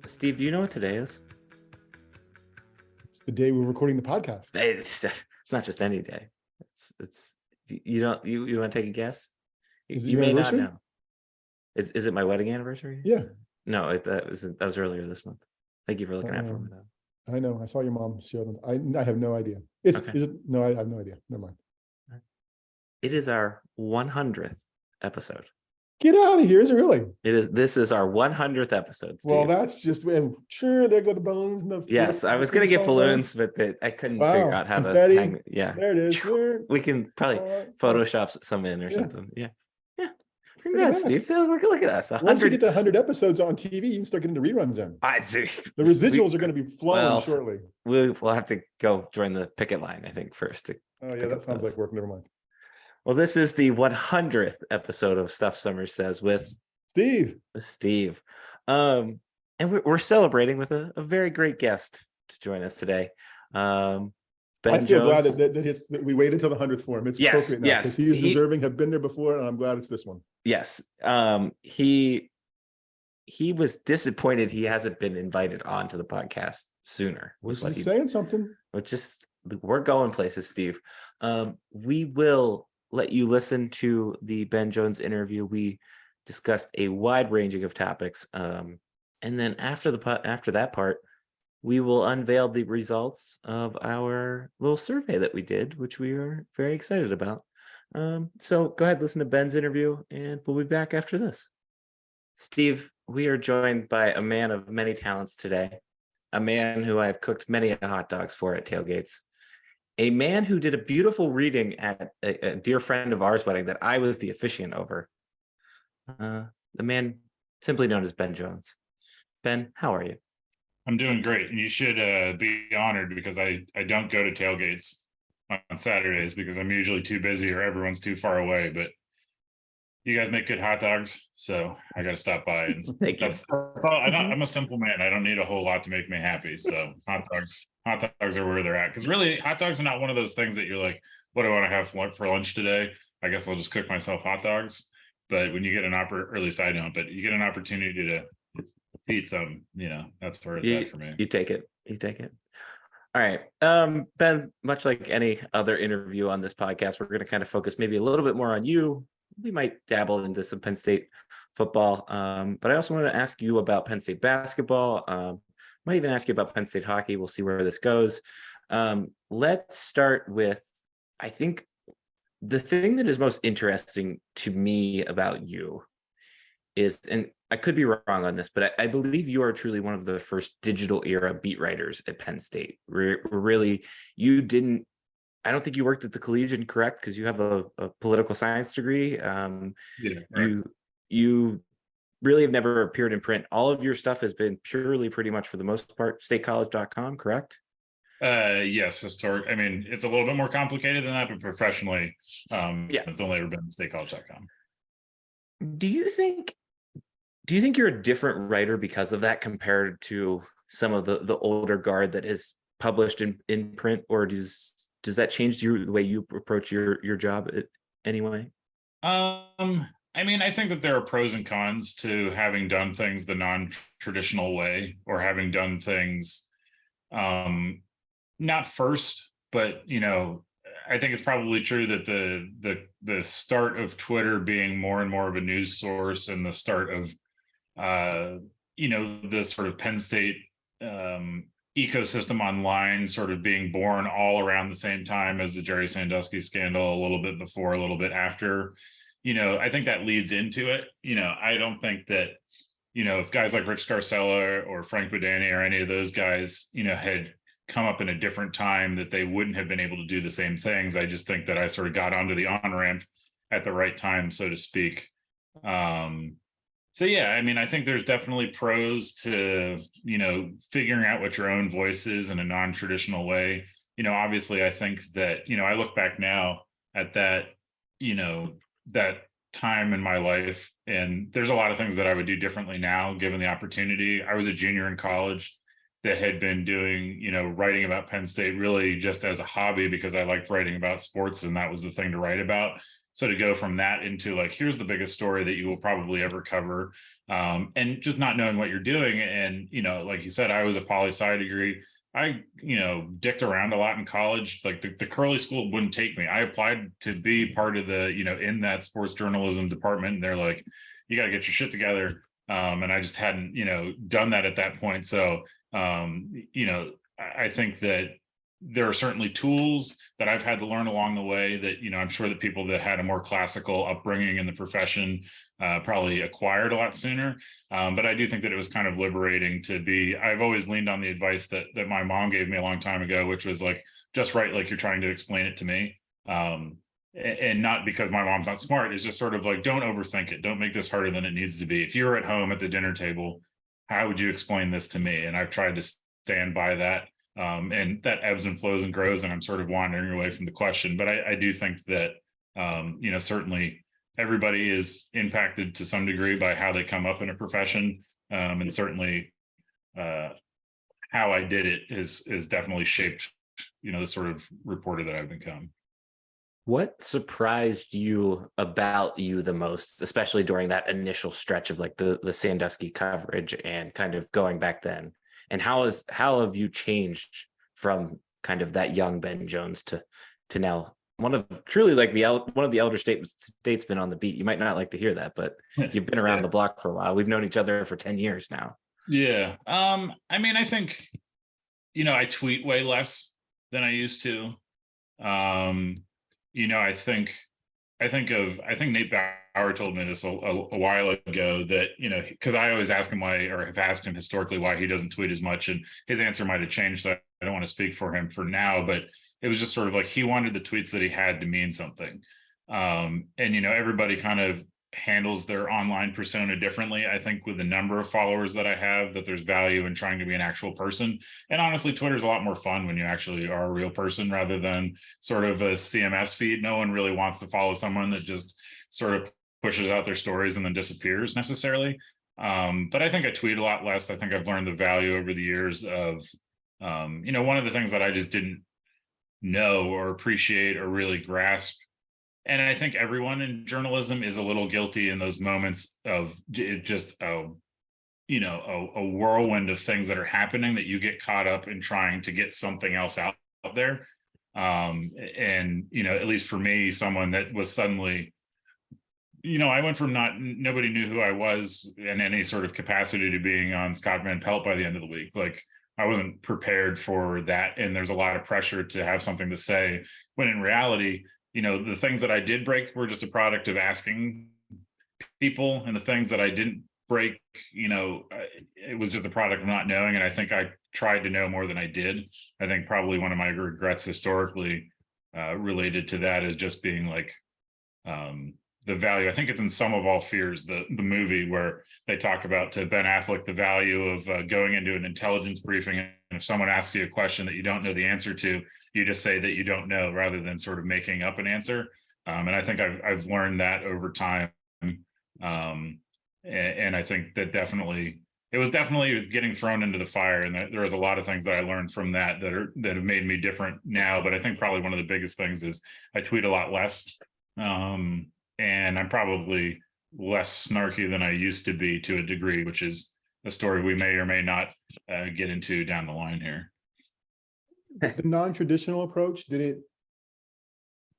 Steve, do you know what today is? It's the day we're recording the podcast. It's not just any day. It's you don't you want to take a guess? Is it You your may not anniversary? know. Is it my wedding anniversary? Yeah. No, that was earlier this month. Thank you for looking out for me though. I know. I saw your mom show them. I have no idea. Is it? No, I have no idea. Never mind. It is our 100th episode. Get out of here. Is it really? It is. This is our 100th episode, Steve. Well, that's just, and sure, there go the balloons. And the yes, I was going to get balloons, but I couldn't figure out how confetti. to hang. Yeah. There it is. There. We can probably Photoshop some in or something. Yeah. Congrats, Look at Steve. Look at us. 100. Once you get to 100 episodes on TV, you can start getting the reruns in. I see. The residuals are going to be flowing shortly. We'll have to go join the picket line, I think, first. Oh, yeah, that sounds like work. Never mind. Well, this is the 100th episode of Stuff Summer Says with Steve. And we're celebrating with a very great guest to join us today. Ben I feel Jones. glad that we waited until the 100th for him. It's appropriate now because he's deserving, have been there before, and I'm glad it's this one. Yes. He was disappointed he hasn't been invited onto the podcast sooner. He's saying something. We're going places, Steve. We will let you listen to the Ben Jones interview. We discussed a wide ranging of topics. And then after that part, we will unveil the results of our little survey that we did, which we are very excited about. So go ahead, listen to Ben's interview, and we'll be back after this. Steve, we are joined by a man of many talents today, a man who I have cooked many hot dogs for at tailgates, a man who did a beautiful reading at a dear friend of ours' wedding that I was the officiant over. The man simply known as Ben Jones. Ben, how are you? I'm doing great. And you should be honored because I don't go to tailgates on Saturdays because I'm usually too busy or everyone's too far away. But you guys make good hot dogs, so I got to stop by. And Thank you. I'm a simple man. I don't need a whole lot to make me happy. So hot dogs are where they're at. Because really, hot dogs are not one of those things that you're like, what do I want to have for lunch today? I guess I'll just cook myself hot dogs. But when you get early side note, but you get an opportunity to eat some, that's where it's at for me. You take it. All right. Ben, much like any other interview on this podcast, we're going to kind of focus maybe a little bit more on you. We might dabble into some Penn State football. But I also want to ask you about Penn State basketball. Might even ask you about Penn State hockey. We'll see where this goes. Let's start with, I think, the thing that is most interesting to me about you is, and I could be wrong on this, but I believe you are truly one of the first digital era beat writers at Penn State. Really, you didn't, I don't think you worked at the Collegian, correct? Because you have a political science degree. You really have never appeared in print. All of your stuff has been purely, pretty much for the most part, statecollege.com, correct? Yes, historic. I mean, it's a little bit more complicated than that, but professionally, it's only ever been statecollege.com. Do you think you're a different writer because of that compared to some of the older guard that has published in print, or does that change the way you approach your job anyway? I mean, I think that there are pros and cons to having done things the non-traditional way, or having done things not first, but I think it's probably true that the start of Twitter being more and more of a news source, and the start of the sort of Penn State ecosystem online sort of being born all around the same time as the Jerry Sandusky scandal, a little bit before, a little bit after, I think that leads into it. I don't think that, if guys like Rich Scarcella or Frank Bodani or any of those guys, had come up in a different time, that they wouldn't have been able to do the same things. I just think that I sort of got onto the on-ramp at the right time, so to speak. So yeah, I mean, I think there's definitely pros to, figuring out what your own voice is in a non-traditional way. Obviously I think that, I look back now at that, that time in my life, and there's a lot of things that I would do differently now, given the opportunity. I was a junior in college that had been doing, writing about Penn State really just as a hobby because I liked writing about sports and that was the thing to write about. So to go from that into like, here's the biggest story that you will probably ever cover, and just not knowing what you're doing. And, like you said, I was a poli-sci degree. I, dicked around a lot in college. Like the Curley school wouldn't take me. I applied to be part of the, in that sports journalism department. And they're like, you got to get your shit together. And I just hadn't, done that at that point. So, I think that there are certainly tools that I've had to learn along the way that, I'm sure that people that had a more classical upbringing in the profession probably acquired a lot sooner. But I do think that it was kind of liberating to be, I've always leaned on the advice that my mom gave me a long time ago, which was like, just write like you're trying to explain it to me. And not because my mom's not smart, it's just sort of like, don't overthink it. Don't make this harder than it needs to be. If you're at home at the dinner table, how would you explain this to me? And I've tried to stand by that. And that ebbs and flows and grows, and I'm sort of wandering away from the question. But I do think that, certainly everybody is impacted to some degree by how they come up in a profession. And certainly how I did it is definitely shaped, the sort of reporter that I've become. What surprised you about you the most, especially during that initial stretch of like the Sandusky coverage and kind of going back then? And how have you changed from kind of that young Ben Jones to now one of truly like one of the elder statesmen on the beat? You might not like to hear that, but you've been around the block for a while. We've known each other for 10 years now. Yeah. I mean, I think, I tweet way less than I used to. I think Nate Bauer told me this a while ago that, because I always ask him why, or have asked him historically why he doesn't tweet as much, and his answer might have changed. So I don't want to speak for him for now, but it was just sort of like he wanted the tweets that he had to mean something. And, everybody kind of handles their online persona differently. I think with the number of followers that I have, that there's value in trying to be an actual person. And honestly, Twitter's a lot more fun when you actually are a real person rather than sort of a CMS feed. No one really wants to follow someone that just sort of pushes out their stories and then disappears necessarily. But I think I tweet a lot less. I think I've learned the value over the years of, one of the things that I just didn't know or appreciate or really grasp. And I think everyone in journalism is a little guilty in those moments of just a whirlwind of things that are happening that you get caught up in trying to get something else out there. And, at least for me, someone that was suddenly, I went from nobody knew who I was in any sort of capacity to being on Scott Van Pelt by the end of the week. Like, I wasn't prepared for that. And there's a lot of pressure to have something to say, when in reality, the things that I did break were just a product of asking people, and the things that I didn't break, it was just a product of not knowing. And I think I tried to know more than I did. I think probably one of my regrets historically related to that is just being like the value. I think it's in Sum of All Fears, the movie, where they talk about to Ben Affleck the value of going into an intelligence briefing, and if someone asks you a question that you don't know the answer to, you just say that you don't know rather than sort of making up an answer. And I think I've learned that over time. And I think that it was definitely getting thrown into the fire. And there was a lot of things that I learned from that have made me different now. But I think probably one of the biggest things is I tweet a lot less. And I'm probably less snarky than I used to be to a degree, which is a story we may or may not get into down the line here. The non-traditional approach,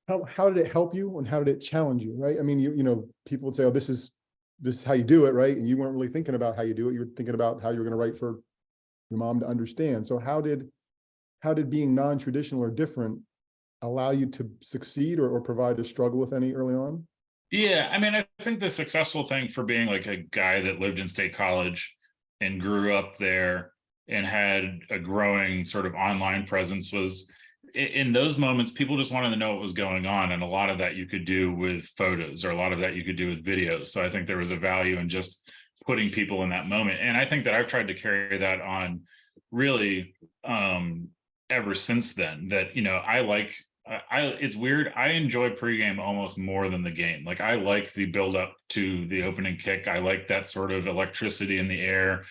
how did it help you, and how did it challenge you? Right. I mean, people would say, oh, this is how you do it. Right. And you weren't really thinking about how you do it. You were thinking about how you were going to write for your mom to understand. So how did being non-traditional or different allow you to succeed or provide a struggle with any early on? Yeah. I mean, I think the successful thing for being like a guy that lived in State College and grew up there and had a growing sort of online presence was, in those moments, people just wanted to know what was going on. And a lot of that you could do with photos, or a lot of that you could do with videos. So I think there was a value in just putting people in that moment. And I think that I've tried to carry that on really ever since then, that, it's weird. I enjoy pregame almost more than the game. Like, I like the build up to the opening kick. I like that sort of electricity in the air.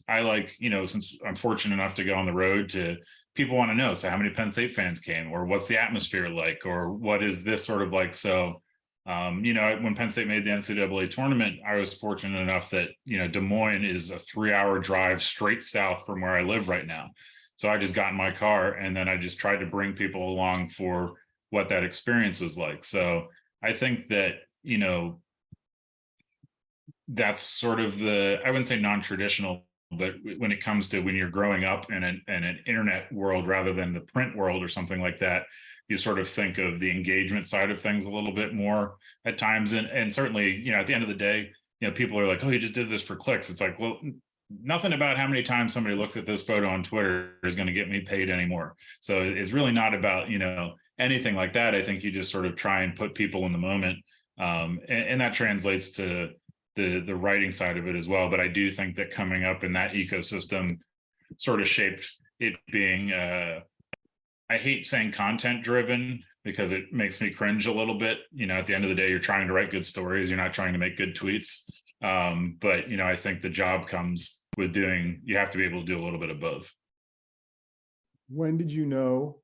I like, since I'm fortunate enough to go on the road, to people want to know, so how many Penn State fans came, or what's the atmosphere like, or what is this sort of like? So When Penn State made the NCAA tournament, I was fortunate enough that, Des Moines is a 3-hour drive straight south from where I live right now. So I just got in my car and then I just tried to bring people along for what that experience was like. So I think that, that's sort of I wouldn't say non-traditional, but when it comes to when you're growing up in an internet world rather than the print world or something like that, you sort of think of the engagement side of things a little bit more at times. And certainly, at the end of the day, people are like, oh, you just did this for clicks. It's like, well, nothing about how many times somebody looks at this photo on Twitter is going to get me paid anymore. So it's really not about, anything like that. I think you just sort of try and put people in the moment. And that translates to the writing side of it as well. But I do think that coming up in that ecosystem sort of shaped it being, I hate saying content driven because it makes me cringe a little bit. At the end of the day, you're trying to write good stories. You're not trying to make good tweets. But, I think the job comes with you have to be able to do a little bit of both. When did you know,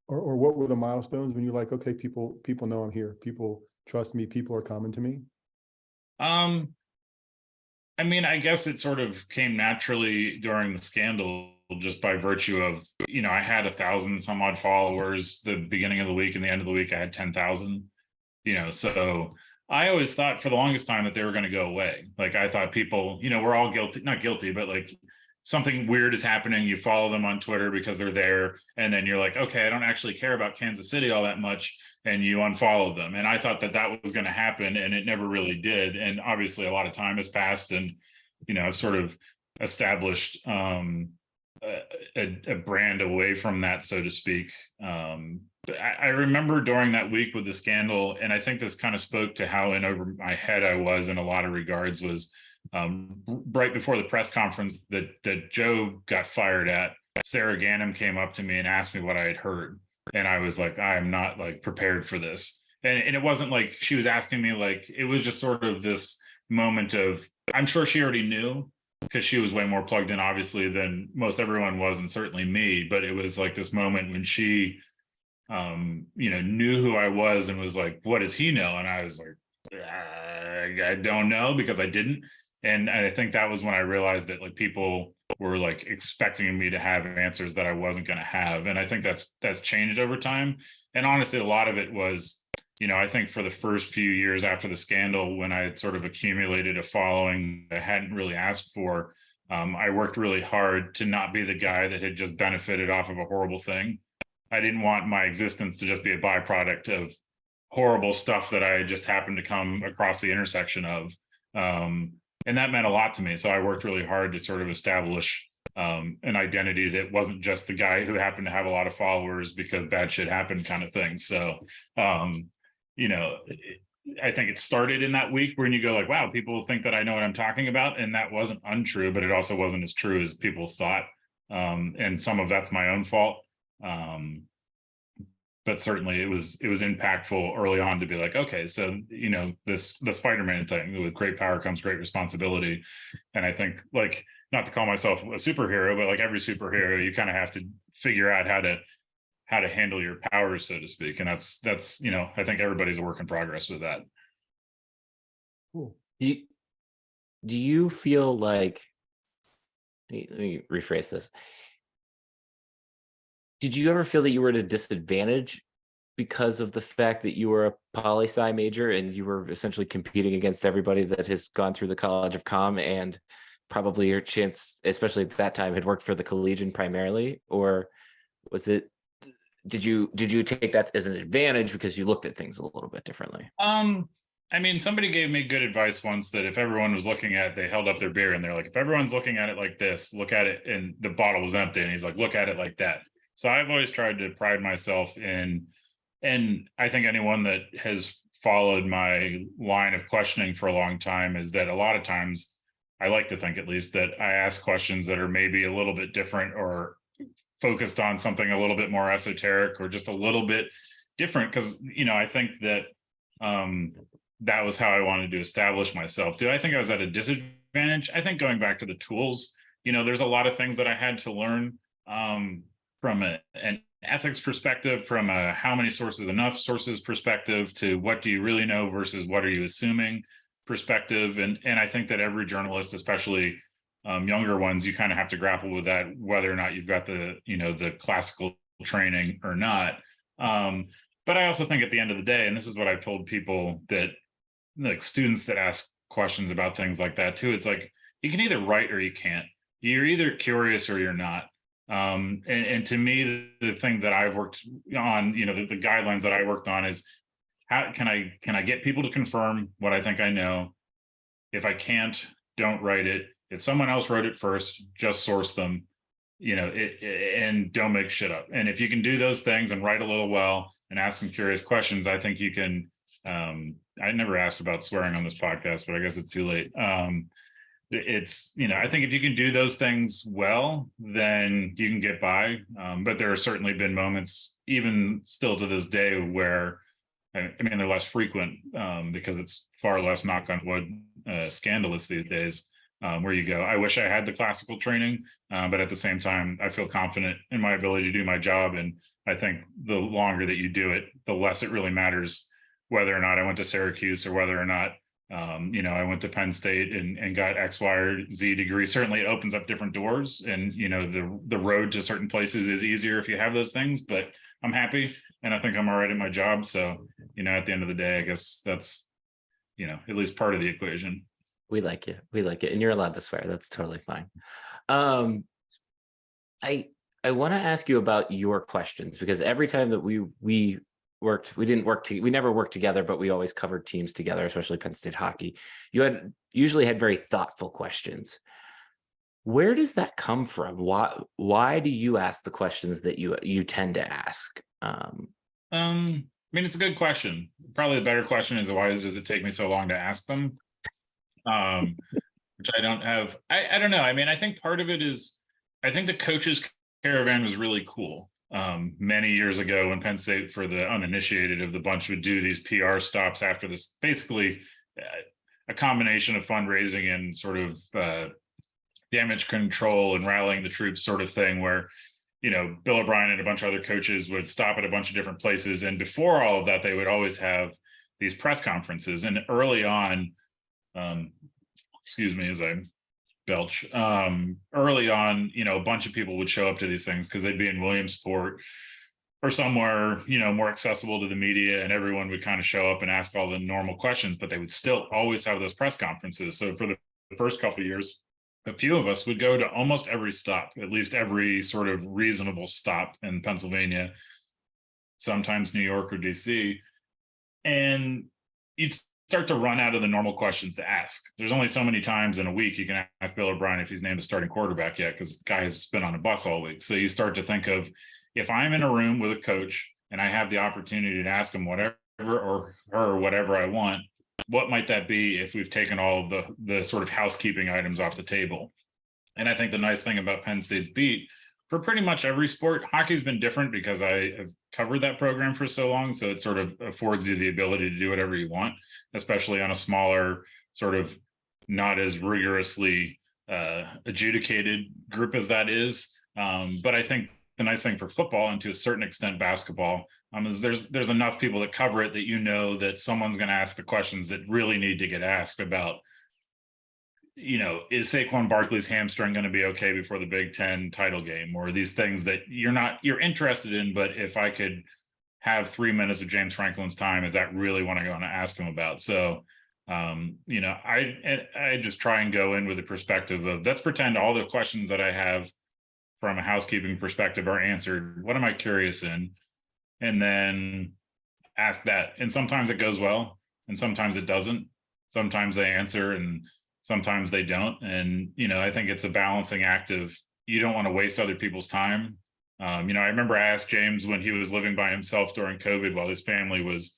or what were the milestones when you're like, okay, people know I'm here, people trust me, people are coming to me? I guess it sort of came naturally during the scandal, just by virtue of, I had 1,000 some odd followers the beginning of the week, and the end of the week I had 10,000, so I always thought for the longest time that they were going to go away. Like I thought people, we're all guilty, not guilty, but like something weird is happening. You follow them on Twitter because they're there. And then you're like, okay, I don't actually care about Kansas City all that much. And you unfollow them. And I thought that was going to happen, and it never really did. And obviously a lot of time has passed, and, I've sort of established a brand away from that, so to speak. I remember during that week with the scandal, and I think this kind of spoke to how in over my head I was in a lot of regards, was right before the press conference that Joe got fired at, Sarah Ganim came up to me and asked me what I had heard. And I was like, I'm not like prepared for this. And it wasn't like she was asking me, like, it was just sort of this moment of, I'm sure she already knew, because she was way more plugged in, obviously, than most everyone was, and certainly me. But it was like this moment when she, knew who I was and was like, what does he know? And I was like, I don't know, because I didn't. And I think that was when I realized that like people were like expecting me to have answers that I wasn't going to have. And I think that's changed over time. And honestly, a lot of it was, I think for the first few years after the scandal, when I had sort of accumulated a following I hadn't really asked for, I worked really hard to not be the guy that had just benefited off of a horrible thing. I didn't want my existence to just be a byproduct of horrible stuff that I just happened to come across the intersection of. And that meant a lot to me. So I worked really hard to sort of establish an identity that wasn't just the guy who happened to have a lot of followers because bad shit happened kind of thing. So, I think it started in that week when you go like, wow, people think that I know what I'm talking about. And that wasn't untrue, but it also wasn't as true as people thought. And some of that's my own fault. But certainly it was impactful early on to be like, okay, so, the Spider-Man thing, with great power comes great responsibility. And I think, like, not to call myself a superhero, but like every superhero, you kind of have to figure out how to handle your powers, so to speak. And that's, I think everybody's a work in progress with that. Cool. Do you feel like, let me rephrase this. Did you ever feel that you were at a disadvantage because of the fact that you were a poli-sci major and you were essentially competing against everybody that has gone through the College of Comm, and probably your chance, especially at that time, had worked for the Collegian primarily? Or was it, did you take that as an advantage because you looked at things a little bit differently? Somebody gave me good advice once that if everyone was looking at it, they held up their beer and they're like, if everyone's looking at it like this, look at it, and the bottle was empty. And he's like, look at it like that. So I've always tried to pride myself in, and I think anyone that has followed my line of questioning for a long time, is that a lot of times, I like to think at least, that I ask questions that are maybe a little bit different or focused on something a little bit more esoteric or just a little bit different. Because, I think that that was how I wanted to establish myself. Do I think I was at a disadvantage? I think going back to the tools, there's a lot of things that I had to learn an ethics perspective, from a how many sources, enough sources perspective, to what do you really know versus what are you assuming perspective. And I think that every journalist, especially younger ones, you kind of have to grapple with that, whether or not you've got the classical training or not. But I also think at the end of the day, and this is what I've told people, that like students that ask questions about things like that too, it's like you can either write or you can't. You're either curious or you're not. And to me, the thing that I've worked on, the guidelines that I worked on is, how can I get people to confirm what I think I know? If I can't, don't write it. If someone else wrote it first, just source them, and don't make shit up. And if you can do those things and write a little well and ask some curious questions, I think you can. I never asked about swearing on this podcast, but I guess it's too late. It's, I think if you can do those things well, then you can get by. But there have certainly been moments, even still to this day, where I mean, they're less frequent because it's far less, knock on wood, scandalous these days, where you go, I wish I had the classical training, but at the same time, I feel confident in my ability to do my job. And I think the longer that you do it, the less it really matters whether or not I went to Syracuse or whether or not, I went to Penn State and got X, Y, or Z degree. Certainly it opens up different doors, and, the road to certain places is easier if you have those things, but I'm happy. And I think I'm all right at my job. So, at the end of the day, I guess that's, at least part of the equation. We like it. We like it. And you're allowed to swear. That's totally fine. I want to ask you about your questions, because every time that we never worked together, but we always covered teams together, especially Penn State hockey. You usually had very thoughtful questions. Where does that come from? Why do you ask the questions that you tend to ask? I mean, it's a good question. Probably the better question is, why does it take me so long to ask them? Which I don't have. I don't know. I mean, I think part of it is, I think the coaches caravan was really cool. Many years ago, when Penn State, for the uninitiated of the bunch, would do these PR stops after this, basically a combination of fundraising and sort of damage control and rallying the troops sort of thing, where Bill O'Brien and a bunch of other coaches would stop at a bunch of different places. And before all of that, they would always have these press conferences. And early on, excuse me as I belch, early on, a bunch of people would show up to these things because they'd be in Williamsport or somewhere, more accessible to the media, and everyone would kind of show up and ask all the normal questions, but they would still always have those press conferences. So for the first couple of years, a few of us would go to almost every stop, at least every sort of reasonable stop in Pennsylvania, sometimes New York or DC. And you'd start to run out of the normal questions to ask. There's only so many times in a week you can ask Bill O'Brien if he's named a starting quarterback yet, because the guy has been on a bus all week. So you start to think of, if I'm in a room with a coach and I have the opportunity to ask him whatever or her whatever I want, what might that be if we've taken all of the sort of housekeeping items off the table? And I think the nice thing about Penn State's beat, for pretty much every sport, hockey's been different because I have covered that program for so long. So it sort of affords you the ability to do whatever you want, especially on a smaller, sort of not as rigorously adjudicated group as that is. But I think the nice thing for football, and to a certain extent basketball, is there's enough people that cover it that that someone's going to ask the questions that really need to get asked about. Is Saquon Barkley's hamstring going to be okay before the Big Ten title game, or these things that you're interested in, but if I could have 3 minutes of James Franklin's time, is that really what I'm going to ask him about? So, I just try and go in with the perspective of, let's pretend all the questions that I have from a housekeeping perspective are answered. What am I curious in? And then ask that. And sometimes it goes well, and sometimes it doesn't. Sometimes they answer and sometimes they don't. And, I think it's a balancing act of, you don't want to waste other people's time. I remember I asked James when he was living by himself during COVID while his family was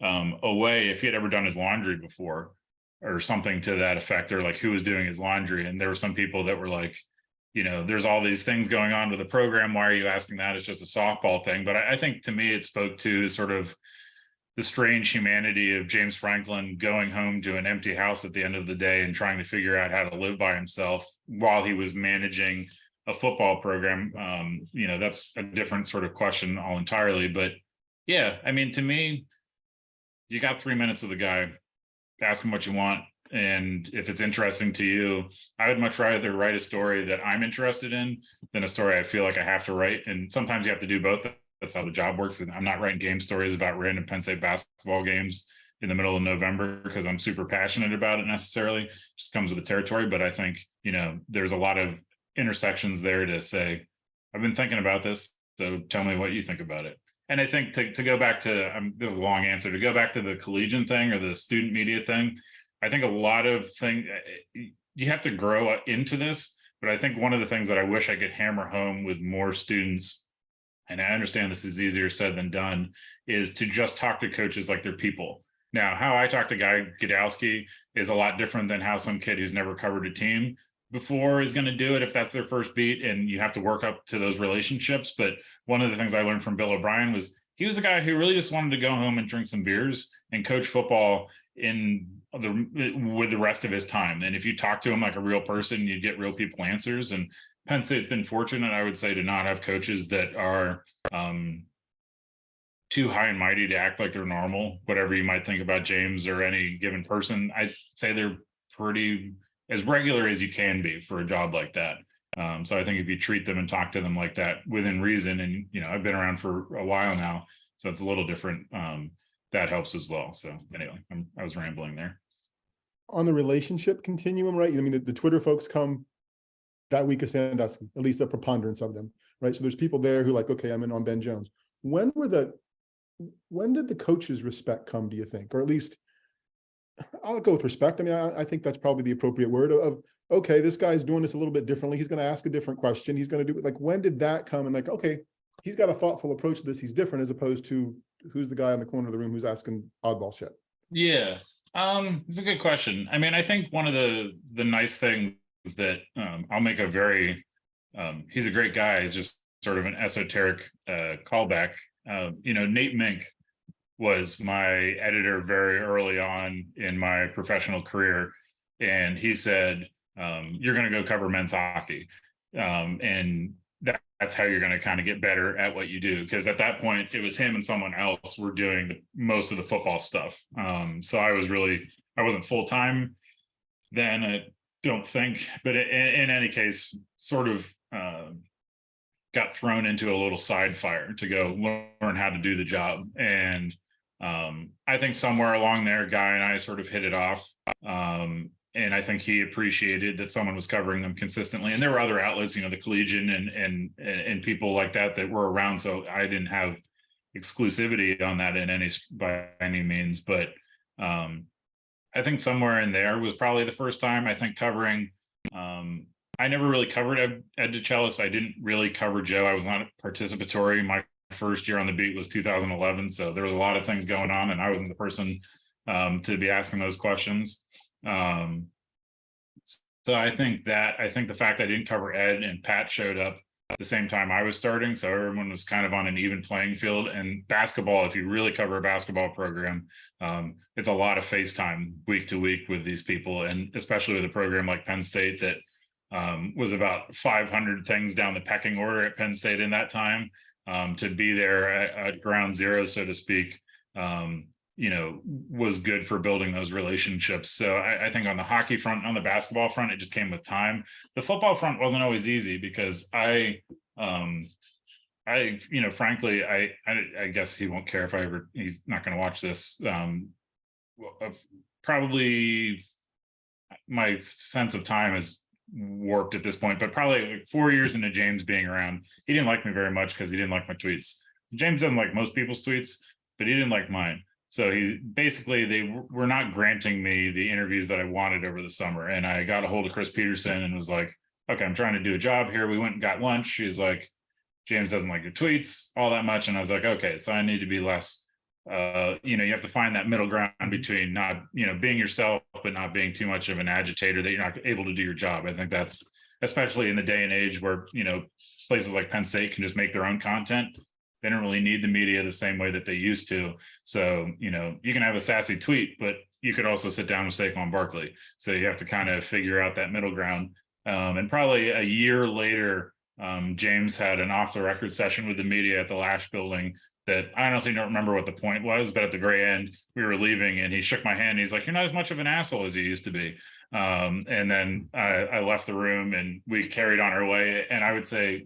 away, if he had ever done his laundry before or something to that effect, or like who was doing his laundry. And there were some people that were like, there's all these things going on with the program. Why are you asking that? It's just a softball thing. But I think to me, it spoke to sort of the strange humanity of James Franklin going home to an empty house at the end of the day and trying to figure out how to live by himself while he was managing a football program, that's a different sort of question all entirely. But yeah, I mean, to me, you got 3 minutes with a guy, ask him what you want. And if it's interesting to you, I would much rather write a story that I'm interested in than a story I feel like I have to write. And sometimes you have to do both. That's how the job works. And I'm not writing game stories about random Penn State basketball games in the middle of November because I'm super passionate about it necessarily. It just comes with the territory. But I think, there's a lot of intersections there to say, I've been thinking about this, so tell me what you think about it. And I think to go back to, this is a long answer, to go back to the collegiate thing or the student media thing, I think a lot of things, you have to grow into this, but I think one of the things that I wish I could hammer home with more students, and I understand this is easier said than done, is to just talk to coaches like they're people. Now, how I talk to Guy Godowski is a lot different than how some kid who's never covered a team before is going to do it if that's their first beat, and you have to work up to those relationships. But one of the things I learned from Bill O'Brien was he was a guy who really just wanted to go home and drink some beers and coach football with the rest of his time. And if you talk to him like a real person, you get real people answers. And Penn State's been fortunate, I would say, to not have coaches that are too high and mighty to act like they're normal. Whatever you might think about James or any given person, I'd say they're pretty as regular as you can be for a job like that. So I think if you treat them and talk to them like that within reason, and I've been around for a while now, so it's a little different. That helps as well. So anyway, I was rambling there. On the relationship continuum, right? I mean, the Twitter folks come that week of Sandusky, at least a preponderance of them, right? So there's people there who like, okay, I'm in on Ben Jones. When did the coaches' respect come, do you think? Or at least I'll go with respect. I mean, I think that's probably the appropriate word of, okay, this guy's doing this a little bit differently. He's going to ask a different question. He's going to do it. Like, when did that come? And like, okay, he's got a thoughtful approach to this. He's different as opposed to who's the guy in the corner of the room who's asking oddball shit. Yeah. It's a good question. I mean, I think one of the nice things is that I'll make a very, he's a great guy. He's just sort of an esoteric callback. Nate Mink was my editor very early on in my professional career. And he said, you're going to go cover men's hockey. And that's how you're going to kind of get better at what you do. Because at that point, it was him and someone else were doing most of the football stuff. So I wasn't full-time then, I don't think. But in any case, sort of got thrown into a little side fire to go learn how to do the job. And I think somewhere along there, Guy and I sort of hit it off. And I think he appreciated that someone was covering them consistently. And there were other outlets, the Collegian and people like that were around. So I didn't have exclusivity on that by any means. But I think somewhere in there was probably the first time I think covering. I never really covered Ed DeChellis. I didn't really cover Joe. I was not participatory. My first year on the beat was 2011. So there was a lot of things going on, and I wasn't the person to be asking those questions. So I think the fact that I didn't cover Ed and Pat showed up at the same time I was starting, so everyone was kind of on an even playing field. And basketball, if you really cover a basketball program, it's a lot of FaceTime week to week with these people, and especially with a program like Penn State that was about 500 things down the pecking order at Penn State in that time, to be there at ground zero, so to speak. Was good for building those relationships. So I think on the hockey front, on the basketball front, it just came with time. The football front wasn't always easy because frankly, I guess he won't care if he's not going to watch this. Probably my sense of time is warped at this point, but probably like 4 years into James being around, he didn't like me very much because he didn't like my tweets. James doesn't like most people's tweets, but he didn't like mine. So they were not granting me the interviews that I wanted over the summer. And I got a hold of Chris Peterson and was like, okay, I'm trying to do a job here. We went and got lunch. She's like, James doesn't like your tweets all that much. And I was like, okay, so I need to be less, you have to find that middle ground between not, being yourself, but not being too much of an agitator that you're not able to do your job. I think that's, especially in the day and age where, places like Penn State can just make their own content. They don't really need the media the same way that they used to. So, you can have a sassy tweet, but you could also sit down with Saquon Barkley. So you have to kind of figure out that middle ground. And probably a year later, James had an off the record session with the media at the Lash building that I honestly don't remember what the point was, but at the very end we were leaving and he shook my hand. He's like, "You're not as much of an asshole as you used to be." And then I left the room and we carried on our way. And I would say,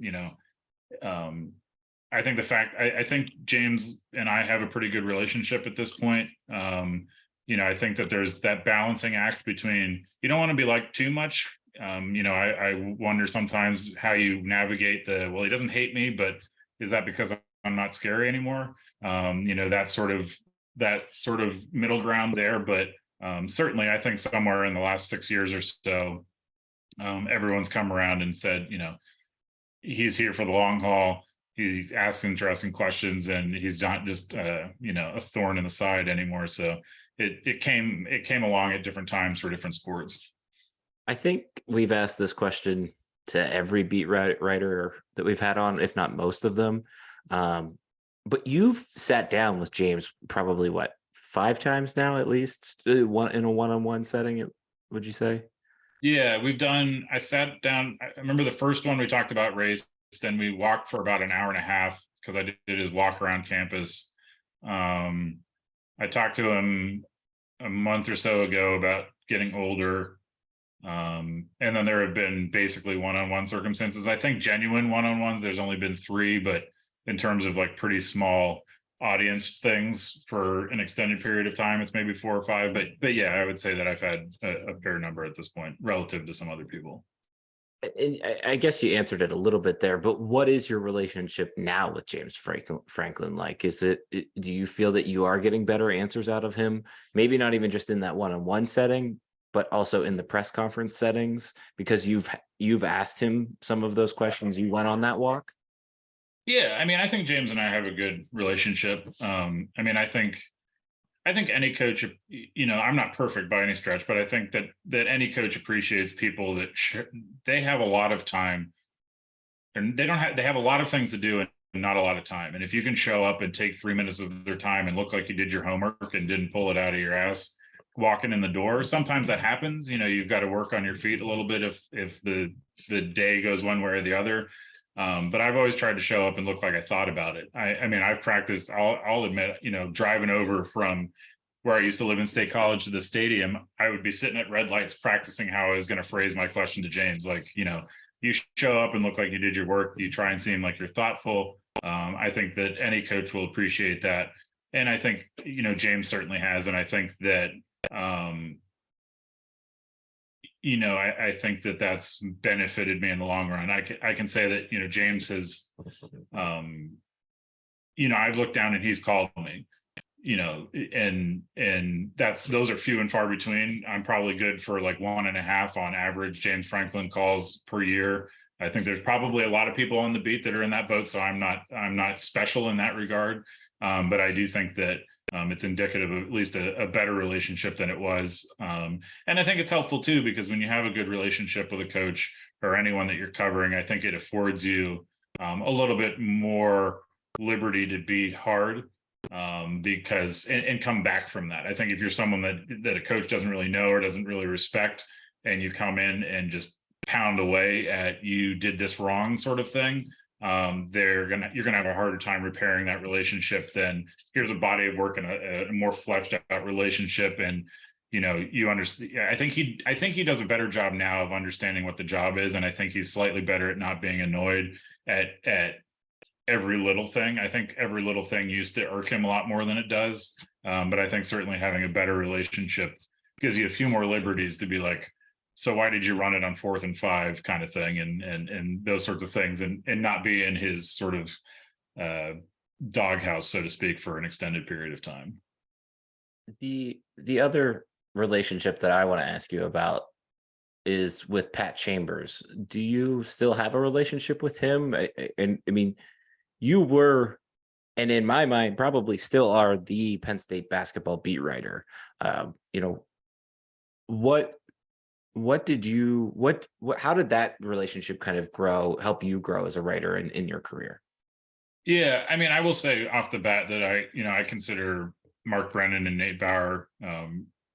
I think I think James and I have a pretty good relationship at this point. I think that there's that balancing act between, you don't want to be like too much. I wonder sometimes how you navigate well, he doesn't hate me, but is that because I'm not scary anymore? That sort of middle ground there. But certainly I think somewhere in the last 6 years or so, everyone's come around and said, he's here for the long haul. He's asking interesting questions and he's not just a thorn in the side anymore. So it came along at different times for different sports. I think we've asked this question to every beat writer that we've had on, if not most of them. But you've sat down with James probably 5 times now, at least in a one-on-one setting, would you say? Yeah, I sat down. I remember the first one we talked about race. Then we walked for about an hour and a half because I did his walk around campus. I talked to him a month or so ago about getting older. And then there have been basically one-on-one circumstances. I think genuine one-on-ones, there's only been 3, but in terms of like pretty small audience things for an extended period of time, it's maybe 4 or 5. But yeah, I would say that I've had a fair number at this point relative to some other people. And I guess you answered it a little bit there, but what is your relationship now with James Franklin like? Do you feel that you are getting better answers out of him? Maybe not even just in that one-on-one setting, but also in the press conference settings, because you've asked him some of those questions. You went on that walk. Yeah, I think James and I have a good relationship. I think any coach, I'm not perfect by any stretch, but I think that any coach appreciates people that they have a lot of time, and they have a lot of things to do and not a lot of time. And if you can show up and take 3 minutes of their time and look like you did your homework and didn't pull it out of your ass walking in the door, sometimes that happens. You've got to work on your feet a little bit if the day goes one way or the other. But I've always tried to show up and look like I thought about it. I've practiced, I'll admit, driving over from where I used to live in State College to the stadium, I would be sitting at red lights practicing how I was going to phrase my question to James. Like, you show up and look like you did your work. You try and seem like you're thoughtful. I think that any coach will appreciate that. And I think, James certainly has. And I think that, I think that that's benefited me in the long run. I can say that, James has, I've looked down and he's called me, and those are few and far between. I'm probably good for like 1.5 on average James Franklin calls per year. I think there's probably a lot of people on the beat that are in that boat. So I'm not special in that regard. But I do think that it's indicative of at least a better relationship than it was. And I think it's helpful too, because when you have a good relationship with a coach or anyone that you're covering, I think it affords you a little bit more liberty to be hard, because and come back from that. I think if you're someone that a coach doesn't really know or doesn't really respect, and you come in and just pound away at you did this wrong sort of thing, you're gonna have a harder time repairing that relationship than here's a body of work and a more fleshed out relationship. And you understand. I think he does a better job now of understanding what the job is, and I think he's slightly better at not being annoyed at every little thing. I think every little thing used to irk him a lot more than it does. But I think certainly having a better relationship gives you a few more liberties to be like, so why did you run it on 4th and 5 kind of thing, and those sorts of things, and not be in his sort of doghouse, so to speak, for an extended period of time. The other relationship that I want to ask you about is with Pat Chambers. Do you still have a relationship with him? You were, and in my mind, probably still are, the Penn State basketball beat writer. How did that relationship kind of help you grow as a writer in your career? Yeah, I will say off the bat that I consider Mark Brennan and Nate Bauer.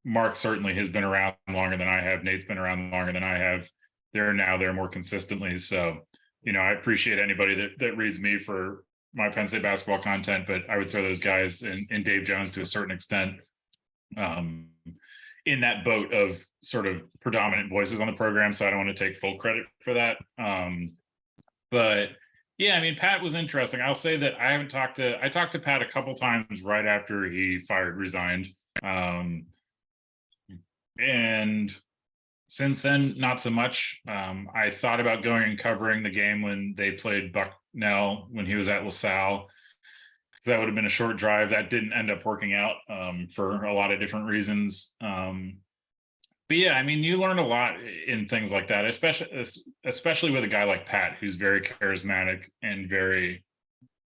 Mark certainly has been around longer than I have. Nate's been around longer than I have. They're there more consistently. So I appreciate anybody that reads me for my Penn State basketball content, but I would throw those guys and Dave Jones to a certain extent in that boat of sort of predominant voices on the program. So I don't want to take full credit for that. But yeah, I mean, Pat was interesting. I'll say that I talked to Pat a couple times right after he resigned. And since then, not so much. I thought about going and covering the game when they played Bucknell when he was at LaSalle. So that would have been a short drive. That didn't end up working out for a lot of different reasons. But yeah, I mean, you learn a lot in things like that, especially with a guy like Pat, who's very charismatic and very,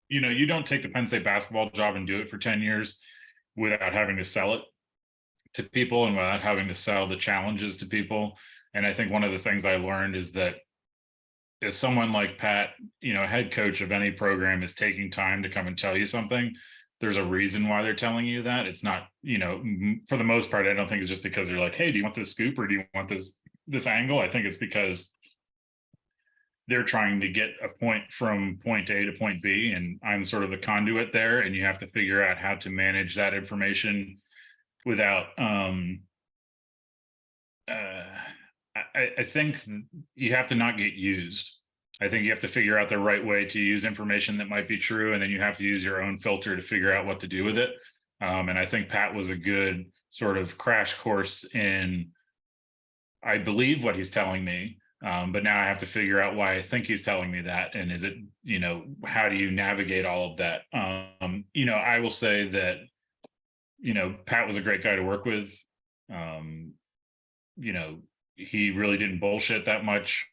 you don't take the Penn State basketball job and do it for 10 years without having to sell it to people and without having to sell the challenges to people. And I think one of the things I learned is that if someone like Pat, a head coach of any program, is taking time to come and tell you something, there's a reason why they're telling you that. It's not, for the most part, I don't think it's just because they're like, hey, do you want this scoop or do you want this angle? I think it's because they're trying to get a point from point A to point B, and I'm sort of the conduit there, and you have to figure out how to manage that information without I think you have to not get used. I think you have to figure out the right way to use information that might be true, and then you have to use your own filter to figure out what to do with it. And I think Pat was a good sort of crash course in, I believe what he's telling me, but now I have to figure out why I think he's telling me that, and is it, how do you navigate all of that? I will say that, Pat was a great guy to work with. He really didn't bullshit that much.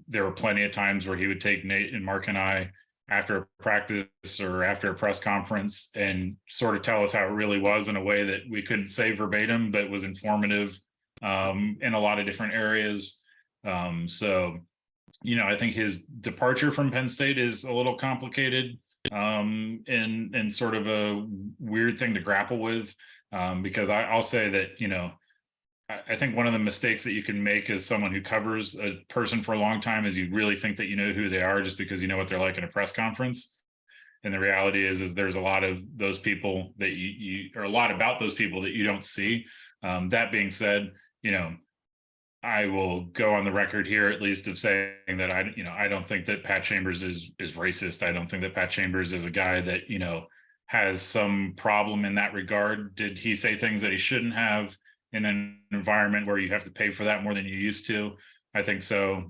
There were plenty of times where he would take Nate and Mark and I after a practice or after a press conference and sort of tell us how it really was in a way that we couldn't say verbatim, but was informative in a lot of different areas. So, I think his departure from Penn State is a little complicated and sort of a weird thing to grapple with, because I'll say that, I think one of the mistakes that you can make as someone who covers a person for a long time is you really think that you know who they are just because you know what they're like in a press conference. And the reality is there's a lot of those people that or a lot about those people that you don't see. That being said, I will go on the record here at least of saying that I don't think that Pat Chambers is racist. I don't think that Pat Chambers is a guy that, has some problem in that regard. Did he say things that he shouldn't have in an environment where you have to pay for that more than you used to? I think so.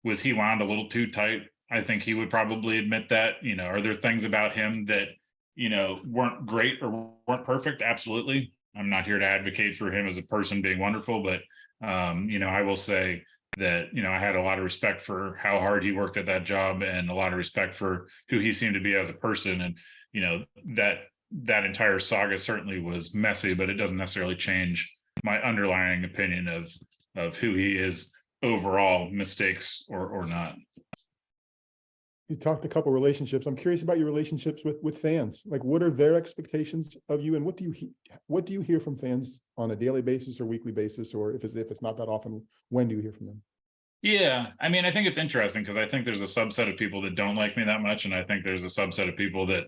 Was he wound a little too tight? I think he would probably admit that. Are there things about him that, weren't great or weren't perfect? Absolutely. I'm not here to advocate for him as a person being wonderful, but, I will say that, I had a lot of respect for how hard he worked at that job and a lot of respect for who he seemed to be as a person. And, that entire saga certainly was messy, but it doesn't necessarily change my underlying opinion of who he is overall, mistakes or not. You talked a couple relationships. I'm curious about your relationships with fans. Like, what are their expectations of you, and what do you hear from fans on a daily basis or weekly basis, or if it's not that often, when do you hear from them? Yeah, I mean, I think it's interesting because I think there's a subset of people that don't like me that much, and I think there's a subset of people that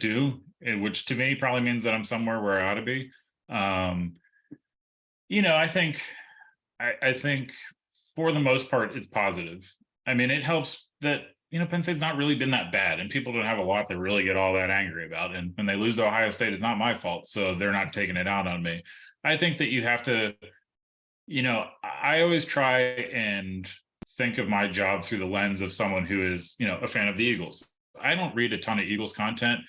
do, which to me probably means that I'm somewhere where I ought to be. I think for the most part it's positive. I mean, it helps that Penn State's not really been that bad, and people don't have a lot to really get all that angry about. And when they lose to Ohio State, it's not my fault, so they're not taking it out on me. I think that you have to. I always try and think of my job through the lens of someone who is, a fan of the Eagles. I don't read a ton of Eagles content.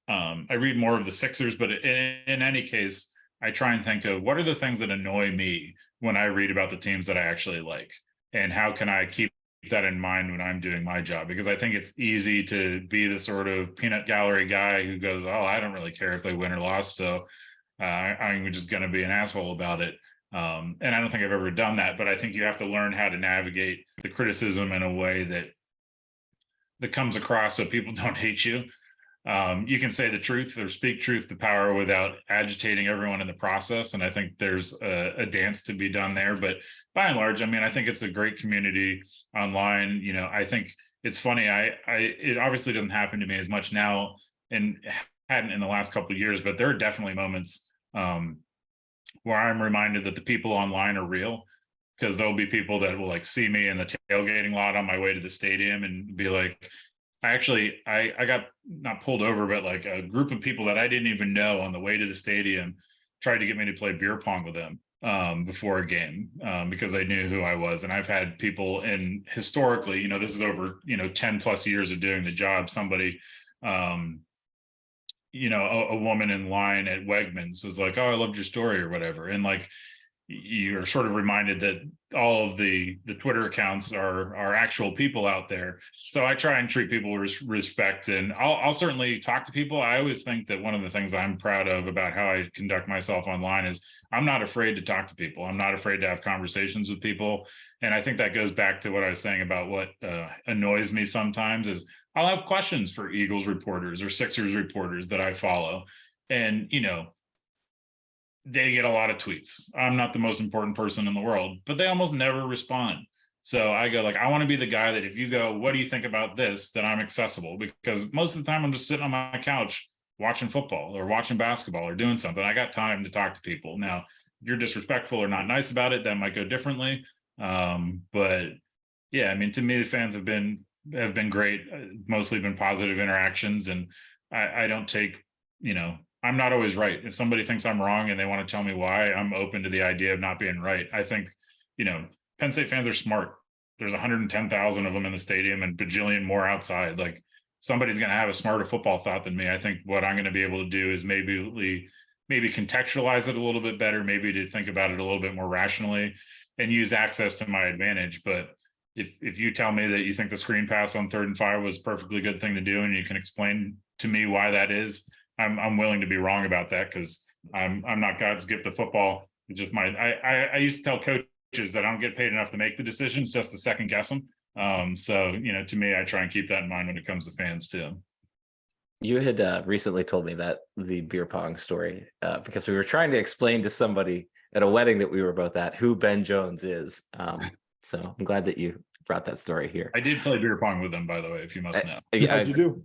I read more of the Sixers, but in any case, I try and think of what are the things that annoy me when I read about the teams that I actually like, and how can I keep that in mind when I'm doing my job? Because I think it's easy to be the sort of peanut gallery guy who goes, oh, I don't really care if they win or lost, so I'm just going to be an asshole about it. And I don't think I've ever done that, but I think you have to learn how to navigate the criticism in a way that comes across so people don't hate you. you can say the truth or speak truth to power without agitating everyone in the process. And I think there's a dance to be done there. But by and large, I mean, I think it's a great community online. You know, I think it's funny. It obviously doesn't happen to me as much now, and hadn't in the last couple of years, but there are definitely moments where I'm reminded that the people online are real, because there'll be people that will like see me in the tailgating lot on my way to the stadium and be like, I got not pulled over, but like a group of people that I didn't even know on the way to the stadium tried to get me to play beer pong with them before a game because they knew who I was. And I've had people, and historically, you know, this is over, you know, 10 plus years of doing the job. Somebody, you know, a woman in line at Wegmans was like, "Oh, I loved your story," or whatever. And like, you're sort of reminded that all of the Twitter accounts are actual people out there. So I try and treat people with respect, and I'll certainly talk to people. I always think that one of the things I'm proud of about how I conduct myself online is I'm not afraid to talk to people. I'm not afraid to have conversations with people. And I think that goes back to what I was saying about what annoys me sometimes is I'll have questions for Eagles reporters or Sixers reporters that I follow. And, you know, they get a lot of tweets. I'm not the most important person in the world, but they almost never respond. So I go like, I want to be the guy that if you go, what do you think about this? That I'm accessible, because most of the time I'm just sitting on my couch watching football or watching basketball or doing something. I got time to talk to people. Now, if you're disrespectful or not nice about it, that might go differently. But yeah, I mean, to me, the fans have been great, mostly been positive interactions. And I don't take, you know, I'm not always right. If somebody thinks I'm wrong and they want to tell me why, I'm open to the idea of not being right. I think, you know, Penn State fans are smart. There's 110,000 of them in the stadium and bajillion more outside. Like, somebody's going to have a smarter football thought than me. I think what I'm going to be able to do is maybe contextualize it a little bit better, maybe to think about it a little bit more rationally and use access to my advantage. But if you tell me that you think the screen pass on 3rd and 5 was a perfectly good thing to do, and you can explain to me why that is, I'm willing to be wrong about that, because I'm not God's gift of football. It's just I used to tell coaches that I don't get paid enough to make the decisions, just to second guess them. So, you know, to me, I try and keep that in mind when it comes to fans too. You had recently told me that the beer pong story because we were trying to explain to somebody at a wedding that we were both at who Ben Jones is. So I'm glad that you brought that story here. I did play beer pong with them, by the way, if you must know. How'd you do?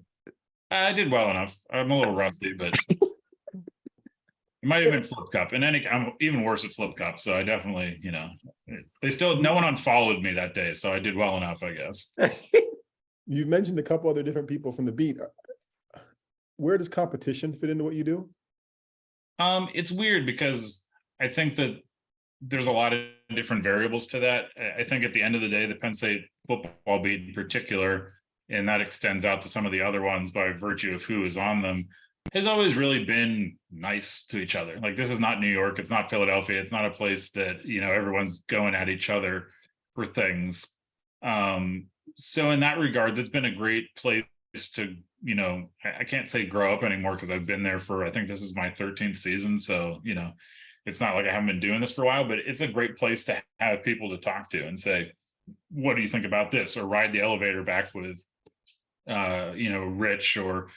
I did well enough. I'm a little rusty, but it might have been Flip Cup. And then I'm even worse at Flip Cup. So I definitely, you know, no one unfollowed me that day. So I did well enough, I guess. You've mentioned a couple other different people from the beat. Where does competition fit into what you do? It's weird because I think that there's a lot of different variables to that. I think at the end of the day, the Penn State football beat in particular, and that extends out to some of the other ones by virtue of who is on them, has always really been nice to each other. Like, this is not New York. It's not Philadelphia. It's not a place that, you know, everyone's going at each other for things. So in that regard, it's been a great place to, you know, I can't say grow up anymore because I've been there for, I think this is my 13th season. So, you know, it's not like I haven't been doing this for a while, but it's a great place to have people to talk to and say, what do you think about this? Or ride the elevator back with, you know, Rich. Or,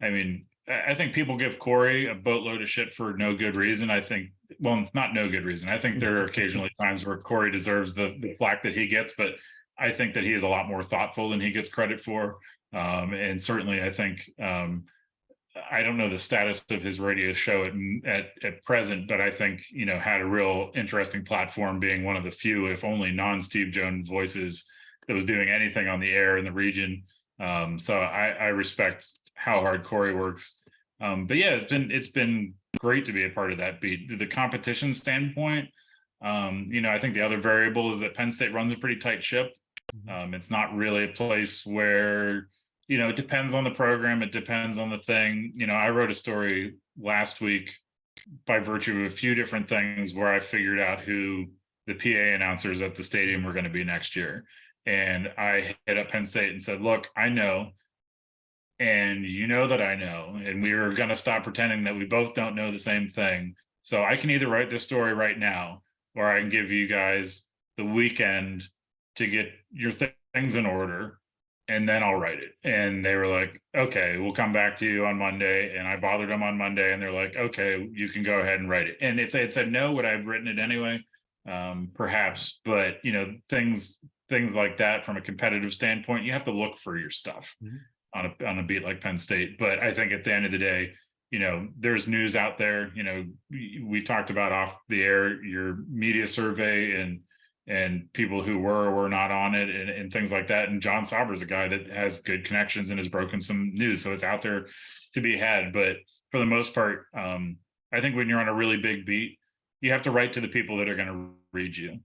I mean, I think people give Corey a boatload of shit for no good reason. I think, well, not no good reason. I think there are occasionally times where Corey deserves the flack that he gets, but I think that he is a lot more thoughtful than he gets credit for. And certainly I think, I don't know the status of his radio show at present, but I think, you know, had a real interesting platform, being one of the few, if only non-Steve Jones voices that was doing anything on the air in the region. So I respect how hard Corey works. But yeah, it's been great to be a part of that beat. The competition standpoint, you know, I think the other variable is that Penn State runs a pretty tight ship. It's not really a place where, you know, it depends on the program. It depends on the thing. You know, I wrote a story last week by virtue of a few different things where I figured out who the PA announcers at the stadium were going to be next year. And I hit up Penn State and said, look, I know, and you know that I know, and we are going to stop pretending that we both don't know the same thing. So I can either write this story right now, or I can give you guys the weekend to get your things in order. and then I'll write it. And they were like, okay, we'll come back to you on Monday. And I bothered them on Monday, and they're like, okay, you can go ahead and write it. And if they had said no, would I have written it anyway? Perhaps, but things like that from a competitive standpoint, you have to look for your stuff on a beat like Penn State. But I think at the end of the day, there's news out there. We talked about off the air, your media survey and people who were or were not on it and things like that. And John Sauber's a guy that has good connections and has broken some news. So it's out there to be had. But for the most part, I think when you're on a really big beat, you have to write to the people that are going to read you.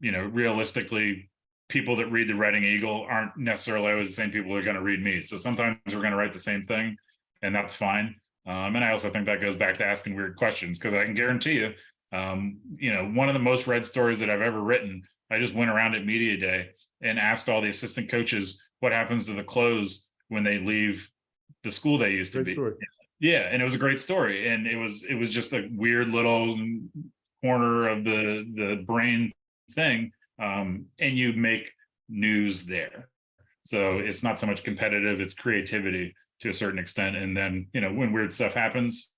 Realistically, people that read the Reading Eagle aren't necessarily always the same people that are going to read me. So sometimes we're going to write the same thing, and that's fine. And I also think that goes back to asking weird questions, because I can guarantee you, one of the most read stories that I've ever written, I just went around at media day and asked all the assistant coaches what happens to the clothes when they leave the school they used to be. Story. Yeah, and it was a great story, and it was just a weird little corner of the brain thing, and you make news there. So it's not so much competitive, it's creativity to a certain extent. And then when weird stuff happens,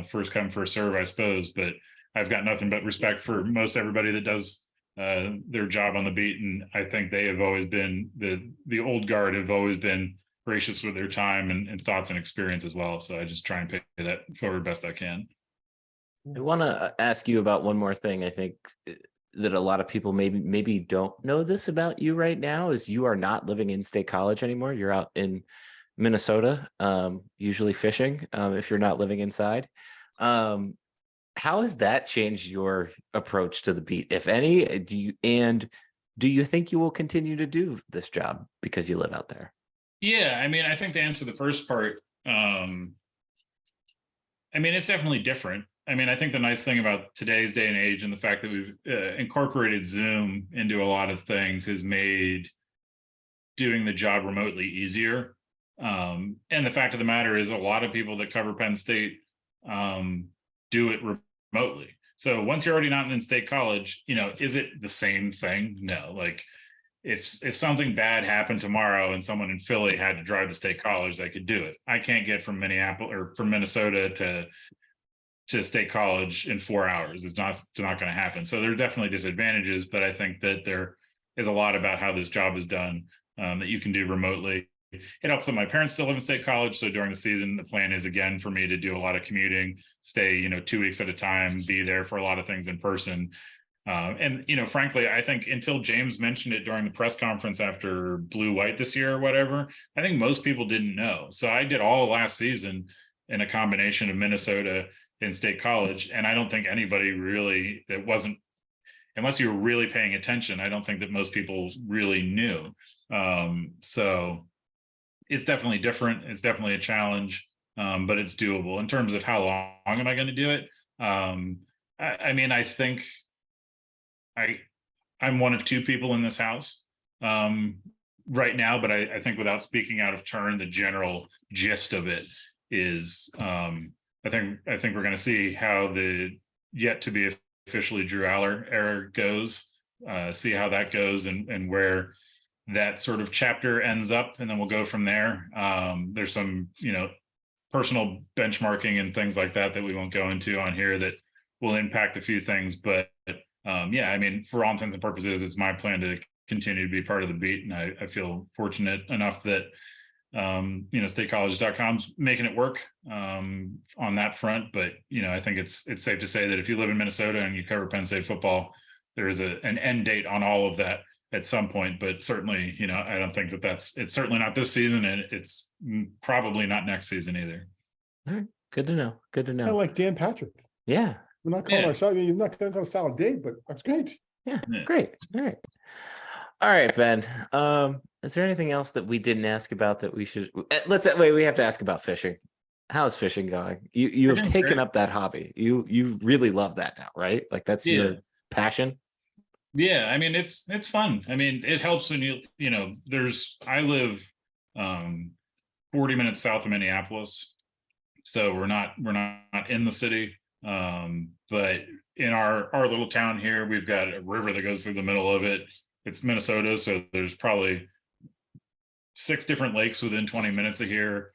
first come first serve, I suppose. But I've got nothing but respect for most everybody that does their job on the beat, and I think they have always been the old guard have always been gracious with their time and thoughts and experience as well. So I just try and pay that forward best I can. I want to ask you about one more thing. I think that a lot of people maybe don't know this about you right now, is you are not living in State College anymore. You're out in Minnesota, usually fishing, if you're not living inside. How has that changed your approach to the beat, if any? Do you think you will continue to do this job because you live out there? Yeah, I think to answer the first part, it's definitely different. I think the nice thing about today's day and age and the fact that we've incorporated Zoom into a lot of things has made doing the job remotely easier. And the fact of the matter is, a lot of people that cover Penn State do it remotely. So once you're already not in State College, is it the same thing? No. Like if something bad happened tomorrow and someone in Philly had to drive to State College, they could do it. I can't get from Minneapolis or from Minnesota to State College in 4 hours. It's not going to happen. So there are definitely disadvantages, but I think that there is a lot about how this job is done that you can do remotely. It helps that my parents still live in State College. So during the season, the plan is again for me to do a lot of commuting, stay, 2 weeks at a time, be there for a lot of things in person. And frankly, I think until James mentioned it during the press conference after Blue White this year or whatever, I think most people didn't know. So I did all last season in a combination of Minnesota and State College. And I don't think anybody really, that wasn't, unless you were really paying attention, I don't think that most people really knew. So it's definitely different. It's definitely a challenge, but it's doable. In terms of how long am I going to do it? I think I'm one of two people in this house right now, but I think without speaking out of turn, the general gist of it is I think we're going to see how the yet to be officially Drew Aller era goes, see how that goes and where that sort of chapter ends up, and then we'll go from there. There's some, personal benchmarking and things like that we won't go into on here that will impact a few things. But for all intents and purposes, it's my plan to continue to be part of the beat. And I feel fortunate enough that, statecollege.com's making it work on that front. But, I think it's safe to say that if you live in Minnesota and you cover Penn State football, there is an end date on all of that at some point. But certainly, I don't think it's certainly not this season, and it's probably not next season either. All right. Good to know. Good to know. Kind of like Dan Patrick. Yeah. We're not calling our shot. He's not going to call a solid date, but that's great. Yeah. Great. All right, Ben. Is there anything else that we didn't ask about that we should? We have to ask about fishing. How's fishing going? You have taken up that hobby. You really love that now, right? Like that's your passion. Yeah, it's fun. It helps when I live 40 minutes south of Minneapolis, so we're not in the city. But in our little town here, we've got a river that goes through the middle of it. It's Minnesota, so there's probably 6 different lakes within 20 minutes of here.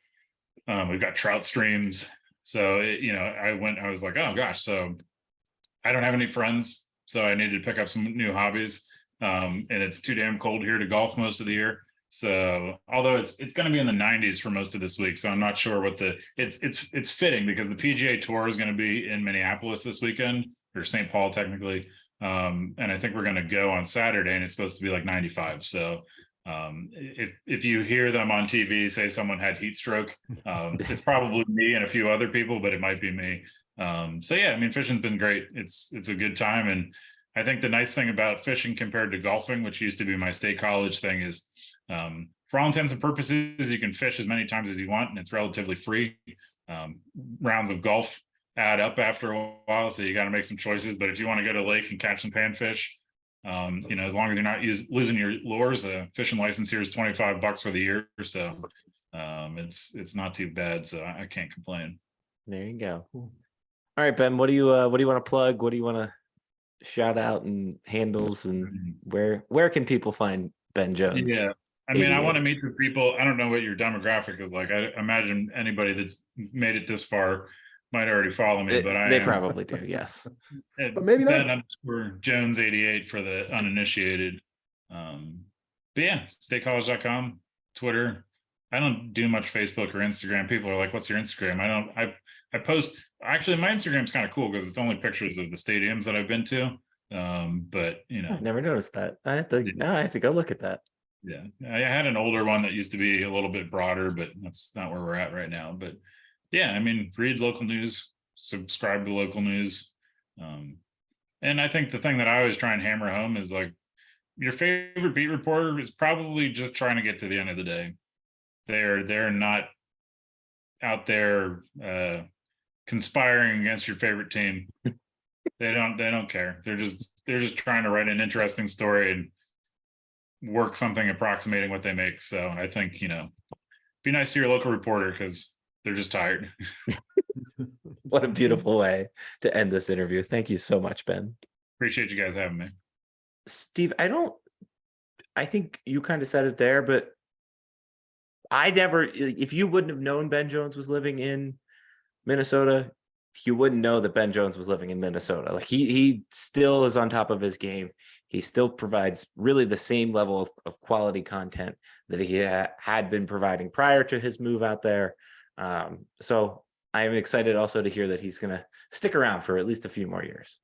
We've got trout streams. So, I was like, oh gosh, so I don't have any friends. So I needed to pick up some new hobbies. And it's too damn cold here to golf most of the year. So although it's going to be in the 90s for most of this week, so I'm not sure what it's fitting because the PGA Tour is going to be in Minneapolis this weekend, or St. Paul technically, and I think we're going to go on Saturday, and it's supposed to be like 95. So if you hear them on TV say someone had heat stroke, it's probably me and a few other people, but it might be me. So yeah, I mean, fishing's been great. It's a good time, and I think the nice thing about fishing compared to golfing, which used to be my state college thing, is for all intents and purposes, you can fish as many times as you want, and it's relatively free. Rounds of golf add up after a while, so you got to make some choices. But if you want to go to the lake and catch some panfish, as long as you're not losing your lures, a fishing license here is $25 for the year, so it's not too bad. So I can't complain. There you go. All right, Ben, what do you want to plug? What do you want to shout out, and handles, and where can people find Ben Jones? Yeah, I mean, I want to meet the people. I don't know what your demographic is like. I imagine anybody that's made it this far might already follow me, but they probably do, yes. But maybe not. Jones 88 for the uninitiated. But yeah, statecollege.com, Twitter. I don't do much Facebook or Instagram. People are like, "What's your Instagram?" I post. Actually, my Instagram's kind of cool because it's only pictures of the stadiums that I've been to. But I never noticed that. I have to go look at that. Yeah, I had an older one that used to be a little bit broader, but that's not where we're at right now. But yeah, I mean, read local news, subscribe to local news. And I think the thing that I always try and hammer home is like, your favorite beat reporter is probably just trying to get to the end of the day. They're not out there conspiring against your favorite team. They don't care. They're just trying to write an interesting story and work something approximating what they make. So I think, be nice to your local reporter because they're just tired. What a beautiful way to end this interview. Thank you so much, Ben. Appreciate you guys having me. Steve, I think you kind of said it there, but if you wouldn't have known Ben Jones was living in Minnesota, you wouldn't know that Ben Jones was living in Minnesota. Like he still is on top of his game. He still provides really the same level of quality content that he had been providing prior to his move out there. So I am excited also to hear that he's going to stick around for at least a few more years.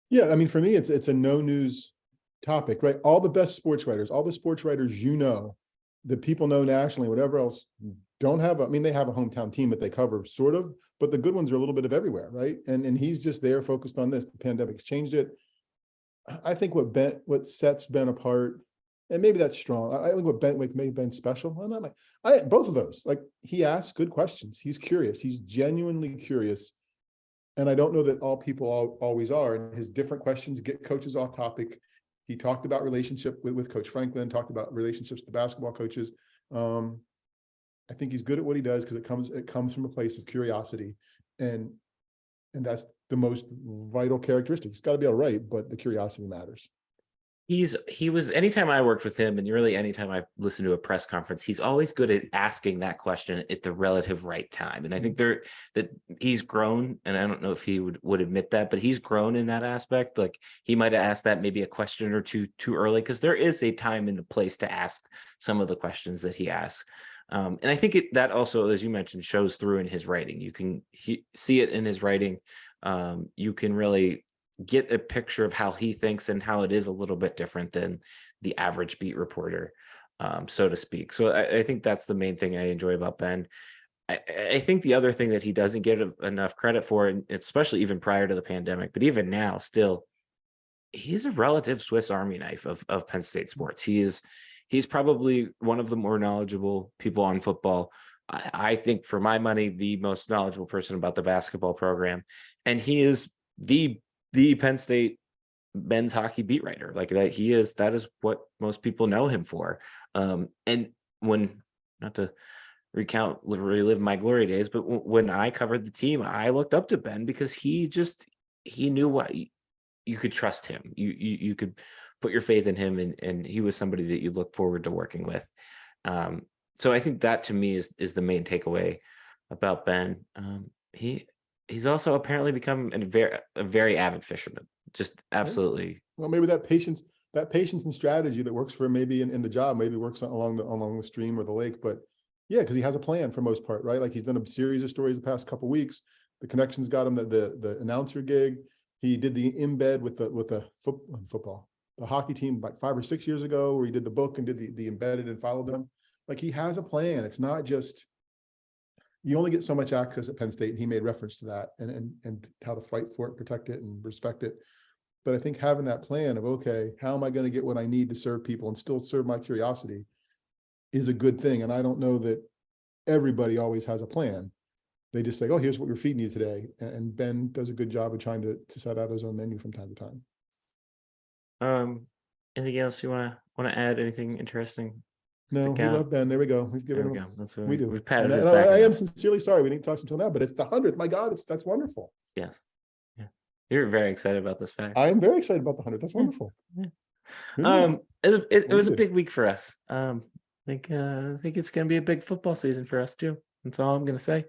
Yeah, I mean, for me, it's a no news topic, right? All the best sports writers, all the sports writers, that people know nationally, whatever else, don't have they have a hometown team that they cover sort of, but the good ones are a little bit of everywhere, right? And he's just there focused on this. The pandemic's changed it. I think what sets Ben apart, and maybe that's strong. I think what made Ben special. Both of those. Like, he asks good questions. He's curious. He's genuinely curious. And I don't know that all people always are. And his different questions get coaches off topic. He talked about relationship with Coach Franklin, talked about relationships with the basketball coaches. I think he's good at what he does because it comes from a place of curiosity, and that's the most vital characteristic. He's got to be all right, but the curiosity matters. He was, anytime I worked with him, and really anytime I listened to a press conference, he's always good at asking that question at the relative right time. And I think that he's grown, and I don't know if he would admit that, but he's grown in that aspect. Like, he might have asked that maybe a question or two too early, because there is a time and a place to ask some of the questions that he asks. And I think that also, as you mentioned, shows through in his writing. You can see it in his writing. You can really get a picture of how he thinks and how it is a little bit different than the average beat reporter, so to speak. So I think that's the main thing I enjoy about Ben. I think the other thing that he doesn't get enough credit for, and especially even prior to the pandemic, but even now still, he's a relative Swiss Army knife of Penn State sports. He's probably one of the more knowledgeable people on football. I think, for my money, the most knowledgeable person about the basketball program. And he is the Penn State men's hockey beat writer. Like, that is what most people know him for. And not to relive my glory days, but when I covered the team, I looked up to Ben because he knew what you could trust him. You could put your faith in him, and he was somebody that you look forward to working with. So I think that to me is the main takeaway about Ben. He's also apparently become a very avid fisherman. Just absolutely. Well, maybe that patience and strategy that works for him, maybe in the job, maybe works along the stream or the lake. But yeah, because he has a plan for most part, right? Like he's done a series of stories the past couple of weeks. The connections got him the announcer gig. He did the embed with the football, the hockey team like 5 or 6 years ago, where he did the book and did the embedded and followed them. Like he has a plan. It's not just, you only get so much access at Penn State, and he made reference to that and how to fight for it, protect it, and respect it. But I think having that plan of, okay, how am I going to get what I need to serve people and still serve my curiosity is a good thing. And I don't know that everybody always has a plan. They just say, oh, here's what we're feeding you today. And Ben does a good job of trying to set out his own menu from time to time. Anything else you want to add? Anything interesting? No, we love Ben. There we go. We've given him. That's what we do. We've patted and his and back. I am sincerely sorry we didn't talk until now, but it's the 100th. My God, that's wonderful. Yes. Yeah. You're very excited about this fact. I am very excited about the 100th. That's wonderful. Yeah. It was a big week for us. I think it's going to be a big football season for us too. That's all I'm going to say.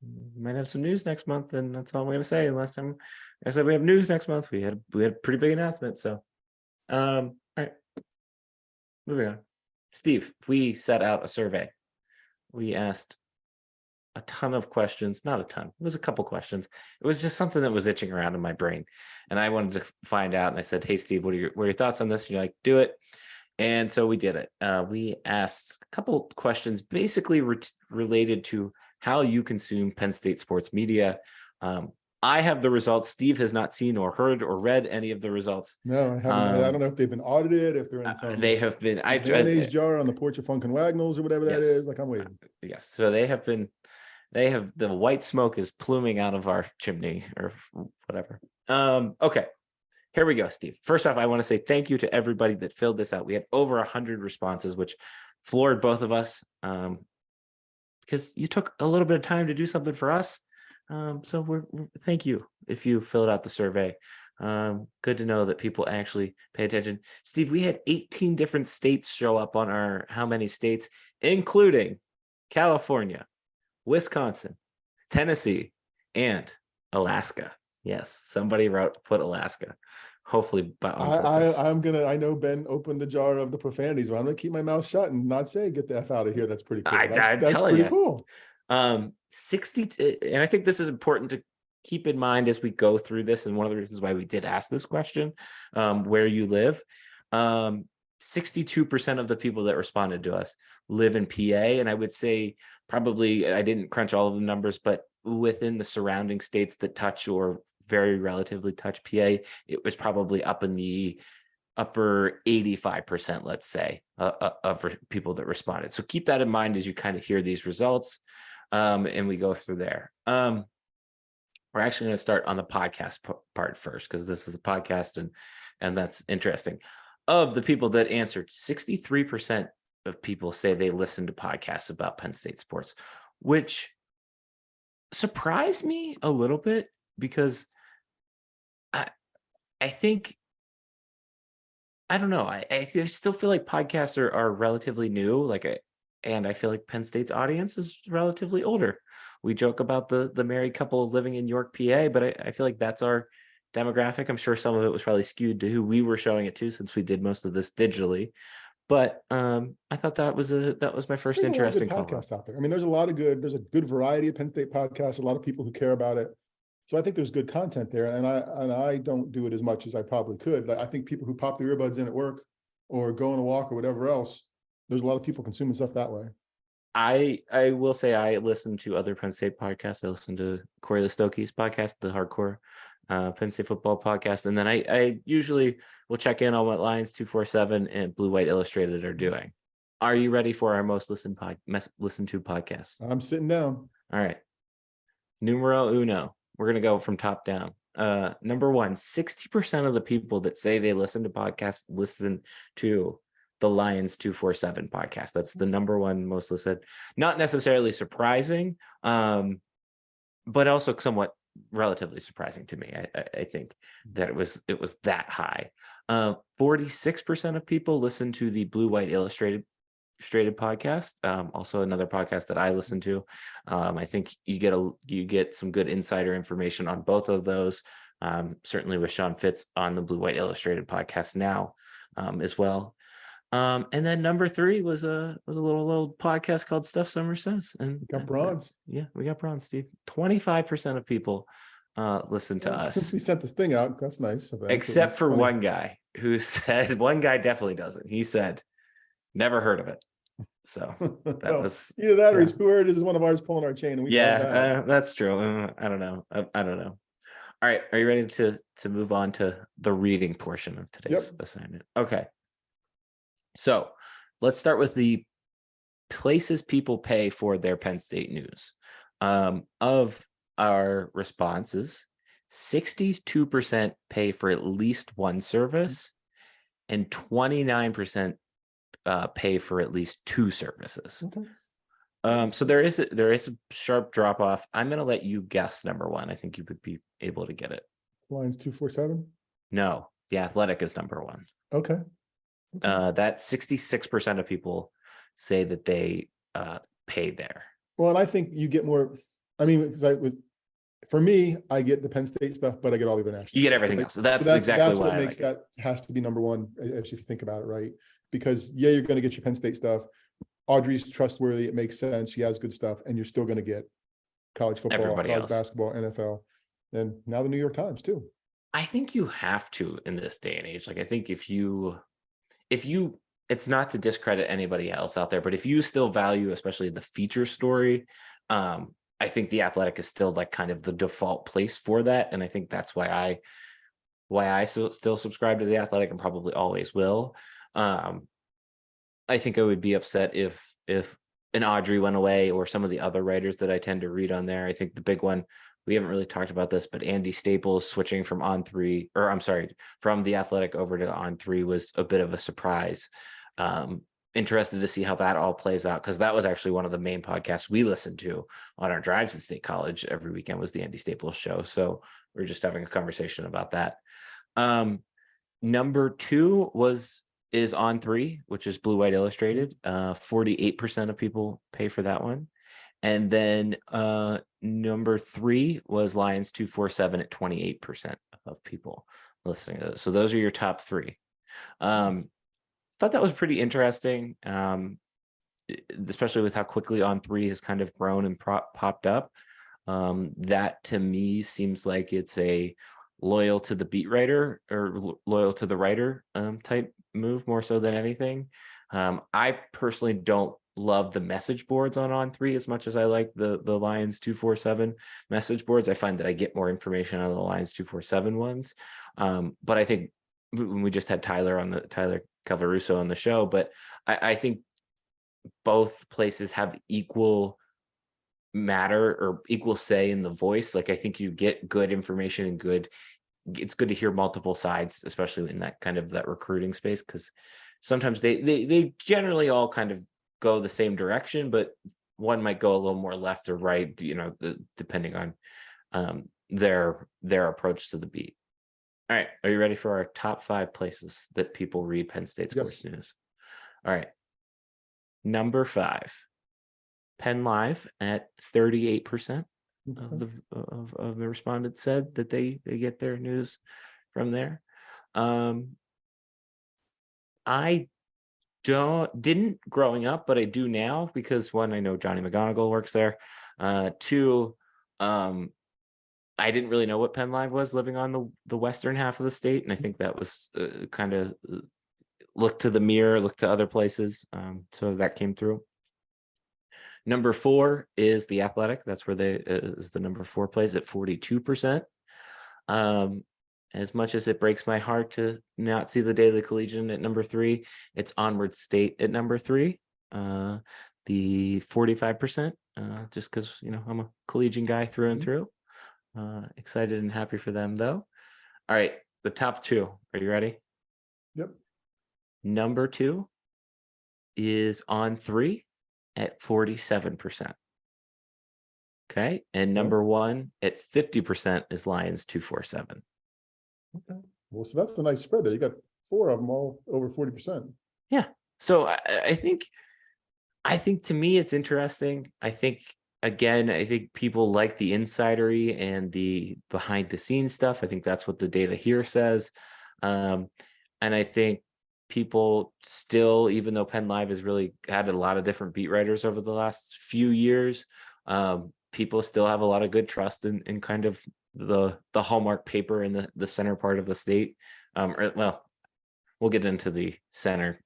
We might have some news next month, and that's all I'm going to say. And last time I said we have news next month, we had a pretty big announcement. So, all right, moving on. Steve, we set out a survey. We asked a ton of questions, not a ton. It was a couple questions. It was just something that was itching around in my brain, and I wanted to find out. And I said, "Hey, Steve, what are your thoughts on this?" And you're like, "Do it." And so we did it. We asked a couple questions, basically related to how you consume Penn State sports media. I have the results. Steve has not seen or heard or read any of the results. No, I haven't. I don't know if they've been audited, if they're in some they have been. mayonnaise jar on the porch of Funkin' Wagnalls or whatever that is. Like I'm waiting. Yes. So they have been. They have, the white smoke is pluming out of our chimney or whatever. Okay. Here we go, Steve. First off, I want to say thank you to everybody that filled this out. We had over 100 responses, which floored both of us, because you took a little bit of time to do something for us. So we're thank you if you filled out the survey. Good to know that people actually pay attention. Steve, we had 18 different states show up on our how many states, including California, Wisconsin, Tennessee, and Alaska. Yes, somebody put Alaska. Hopefully, I know Ben opened the jar of the profanities, but I'm gonna keep my mouth shut and not say "get the F out of here." That's pretty cool. That's pretty cool. 60, and I think this is important to keep in mind as we go through this. And one of the reasons why we did ask this question, where you live, 62% of the people that responded to us live in PA, and I would say probably, I didn't crunch all of the numbers, but within the surrounding states that touch or very relatively touch PA, it was probably up in the upper 85%, let's say, of people that responded. So keep that in mind as you kind of hear these results, and we go through there. We're actually going to start on the podcast part first, because this is a podcast, and that's interesting. Of the people that answered, 63% of people say they listen to podcasts about Penn State sports, which surprised me a little bit, because I think, I don't know, I still feel like podcasts are relatively new, and I feel like Penn State's audience is relatively older. We joke about the married couple living in York, PA, but I feel like that's our demographic. I'm sure some of it was probably skewed to who we were showing it to, since we did most of this digitally. But I thought that was my first interesting podcast out there. I mean, there's a good variety of Penn State podcasts, a lot of people who care about it. So I think there's good content there, and I don't do it as much as I probably could. But I think people who pop the earbuds in at work or go on a walk or whatever else, there's a lot of people consuming stuff that way. I will say I listen to other Penn State podcasts. I listen to Corey Listokey's podcast, the Hardcore Penn State Football podcast, and then I usually will check in on what Lions 247 and Blue White Illustrated are doing. Are you ready for our most listened to podcast? I'm sitting down. All right. Numero uno. We're going to go from top down. Number one, 60% of the people that say they listen to podcasts listen to the Lions 247 podcast. That's the number one most listened. Not necessarily surprising, but also somewhat relatively surprising to me. I think that it was that high. 46% of people listen to the Blue White Illustrated Illustrated podcast, also another podcast that I listen to. I think you get some good insider information on both of those. Certainly with Sean Fitz on the Blue White Illustrated podcast now, as well. And then number 3 was a little podcast called Stuff Summer Says, and We got bronze. yeah, we got bronze, Steve. 25% of people listen to us, Since we sent this thing out, that's nice of them. except It's for 20. one guy who said, one guy definitely doesn't. He said, never heard of it. So that Well, was, either that or yeah. he's whoever it is one of ours pulling our chain, and we love that. yeah, that's true. I don't know. I don't know. All right, are you ready to move on to the reading portion of today's assignment? Okay. So let's start with the places people pay for their Penn State news. Of our responses, 62% pay for at least one service, and 29% pay for at least 2 services. Okay. So there is a sharp drop off. I'm going to let you guess number 1. I think you would be able to get it. Lions 247. No, The Athletic is number 1. Okay. That 66% of people say that they pay there. Well, and I think you get more. I mean, because for me, I get the Penn State stuff, but I get all the other national. You get everything else. So that's exactly that's why what I makes like it. that has to be number 1 if you think about it, right? Because yeah, you're going to get your Penn State stuff. Audrey's trustworthy. It makes sense. She has good stuff, and you're still going to get college football, Everybody college else. Basketball, NFL, and now the New York Times too. I think you have to in this day and age. Like, I think if you, it's not to discredit anybody else out there, but if you still value, especially the feature story, I think The Athletic is still like kind of the default place for that. And I think that's why I still subscribe to The Athletic, and probably always will. I think I would be upset if an Audrey went away, or some of the other writers that I tend to read on there. I think the big one, we haven't really talked about this, but Andy Staples switching from from The Athletic over to On3 was a bit of a surprise. Interested to see how that all plays out, because that was actually one of the main podcasts we listened to on our drives to State College every weekend, was the Andy Staples show. So we were just having a conversation about that. Number 2 is On3, which is Blue White Illustrated. 48% of people pay for that one. And then number 3 was Lions 247 at 28% of people listening to this. So those are your top 3. Thought that was pretty interesting, especially with how quickly On3 has kind of grown and popped up. That to me seems like it's a loyal to the beat writer, or loyal to the writer type move, more so than anything. I personally don't love the message boards on On3 as much as I like the Lions 247 message boards. I find that I get more information on the Lions 247 ones. But I think when we just had Tyler Calvaruso on the show, but I think both places have equal matter or equal say in the voice. Like, I think you get good information and it's good to hear multiple sides, especially in that kind of that recruiting space, because sometimes they generally all kind of go the same direction, but one might go a little more left or right, depending on their approach to the beat. All right, are you ready for our top 5 places that people read Penn State sports news? All right, number 5, Penn Live at 38% of the respondents said that they get their news from there. I didn't growing up, but I do now, because 1, I know Johnny McGonigal works there. 2, I didn't really know what Penn Live was living on the western half of the state, and I think that was kind of look to the mirror, look to other places. So that came through. Number 4 is The Athletic. That's where is the number 4 place at 42%. As much as it breaks my heart to not see the Daily Collegian at number 3, it's Onward State at number 3. The 45%, just because I'm a Collegian guy through and through. Excited and happy for them, though. All right, the top 2. Are you ready? Yep. Number 2 is On3 at 47%. Okay, and number 1 at 50% is Lions 247. Okay. Well, so that's a nice spread there. You got 4 of them all over 40%. Yeah. So I think I think to me it's interesting. I think people like the insidery and the behind the scenes stuff. I think that's what the data here says. And I think people still, even though Penn Live has really had a lot of different beat writers over the last few years, people still have a lot of good trust in kind of the hallmark paper in the center part of the state. Well, we'll get into the center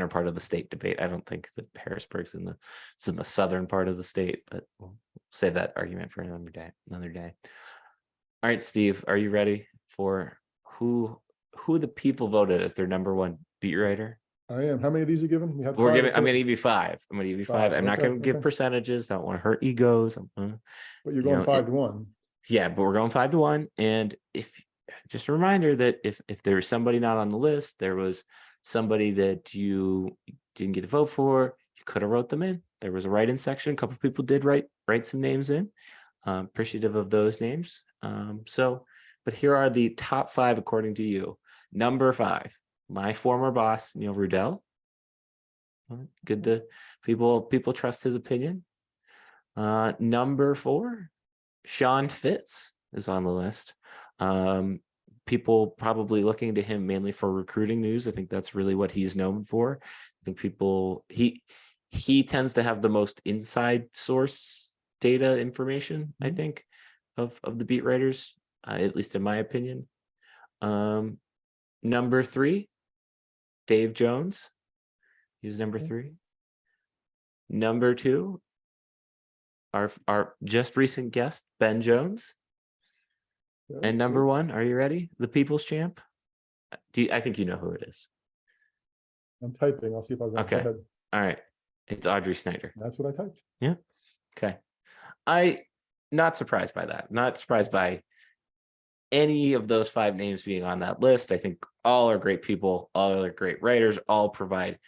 part of the state debate. I don't think that Harrisburg's in the southern part of the state, but we'll save that argument for another day. All right, Steve, are you ready for who the people voted as their number one beat writer? I am. How many of these are given? We have I'm 5 or going to 4? give you 5. I'm going to give you 5. 5. I'm not Okay, going to give okay. percentages. I don't want to hurt egos. But you're going 5-1. Yeah, but we're going 5-1. And if just a reminder that if there's somebody not on the list, there was somebody that you didn't get to vote for, you could have wrote them in. There was a write-in section. A couple of people did write some names in. Appreciative of those names. But here are the top 5 according to you. Number 5, my former boss, Neil Rudell. Good to people trust his opinion. Number 4, Sean Fitz is on the list. People probably looking to him mainly for recruiting news. I think that's really what he's known for. I think he tends to have the most inside source data information, I think, of the beat writers, at least in my opinion. Number 3, Dave Jones. He was number 3. Number 2, our just recent guest, Ben Jones. And number 1, are you ready? The People's Champ. I think you know who it is. I'm typing. I'll see if I got Okay. All right. It's Audrey Snyder. That's what I typed. Yeah. Okay. I not surprised by that. Not surprised by any of those 5 names being on that list. I think all are great people, all are great writers, all provide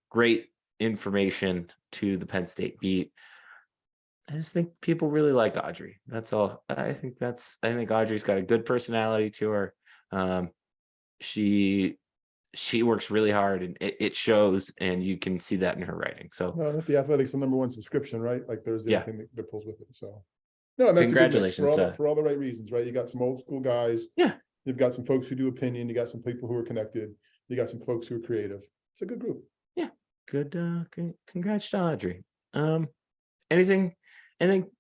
great information to the Penn State beat. I just think people really like Audrey. That's all. I think Audrey's got a good personality to her. She works really hard, and it shows, and you can see that in her writing. So No, not the Athletics, the number 1 subscription, right? Like there's the Yeah. thing that pulls with it. So no, and that's a good mix Congratulations for all the right reasons, right? You got some old school guys. Yeah. You've got some folks who do opinion. You got some people who are connected. You got some folks who are creative. It's a good group. Yeah. Good. Congrats to Audrey. Anything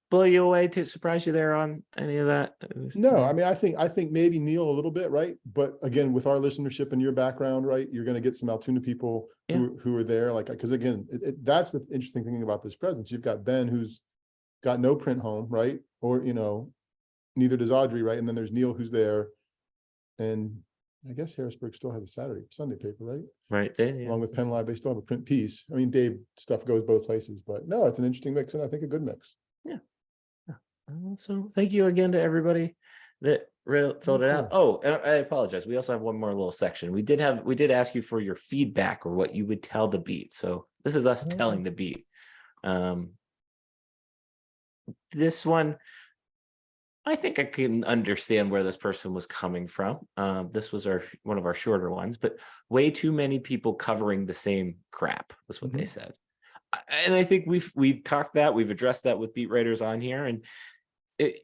blow you away to surprise you there on any of that? No, I mean, I think maybe Neil a little bit, right? But again, with our listenership and your background, right, you're going to get some Altoona people who are there, like, because again, that's the interesting thing about this presence. You've got Ben, who's got no print home, right? Or neither does Audrey, right? And then there's Neil, who's there, and I guess Harrisburg still has a Sunday paper, right? Right. Along with Penn Live, they still have a print piece. I mean, Dave stuff goes both places, but no, it's an interesting mix, and I think a good mix. Yeah. So thank you again to everybody that filled it out. Oh, and I apologize. We also have one more little section. We did ask you for your feedback or what you would tell the beat. So this is us telling the beat. This one, I think I can understand where this person was coming from. This was one of our shorter ones, but way too many people covering the same crap was what they said. And I think we've talked that, we've addressed that with beat writers on here, and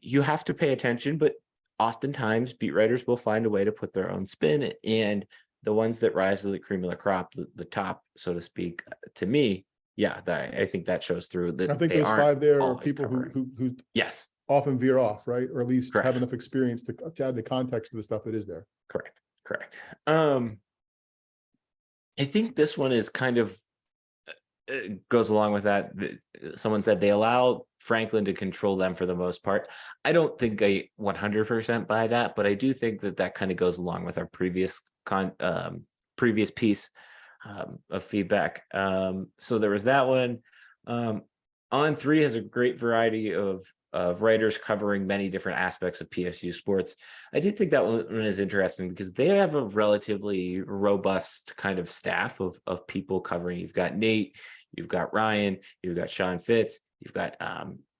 you have to pay attention, but oftentimes beat writers will find a way to put their own spin, and the ones that rise to the cream of the crop, the top, so to speak, to me, I think that shows through. That I think those 5 there are people who yes, often veer off, right? Or at least Correct. have enough experience to add the context to the stuff that is there. Correct. I think this one is kind of goes along with that. Someone said they allow Franklin to control them for the most part. I don't think I 100% buy that, but I do think that kind of goes along with our previous piece of feedback. So there was that one. On 3 has a great variety of writers covering many different aspects of PSU sports. I did think that one is interesting because they have a relatively robust kind of staff of people covering. You've got Nate, you've got Ryan, you've got Sean Fitz, you've got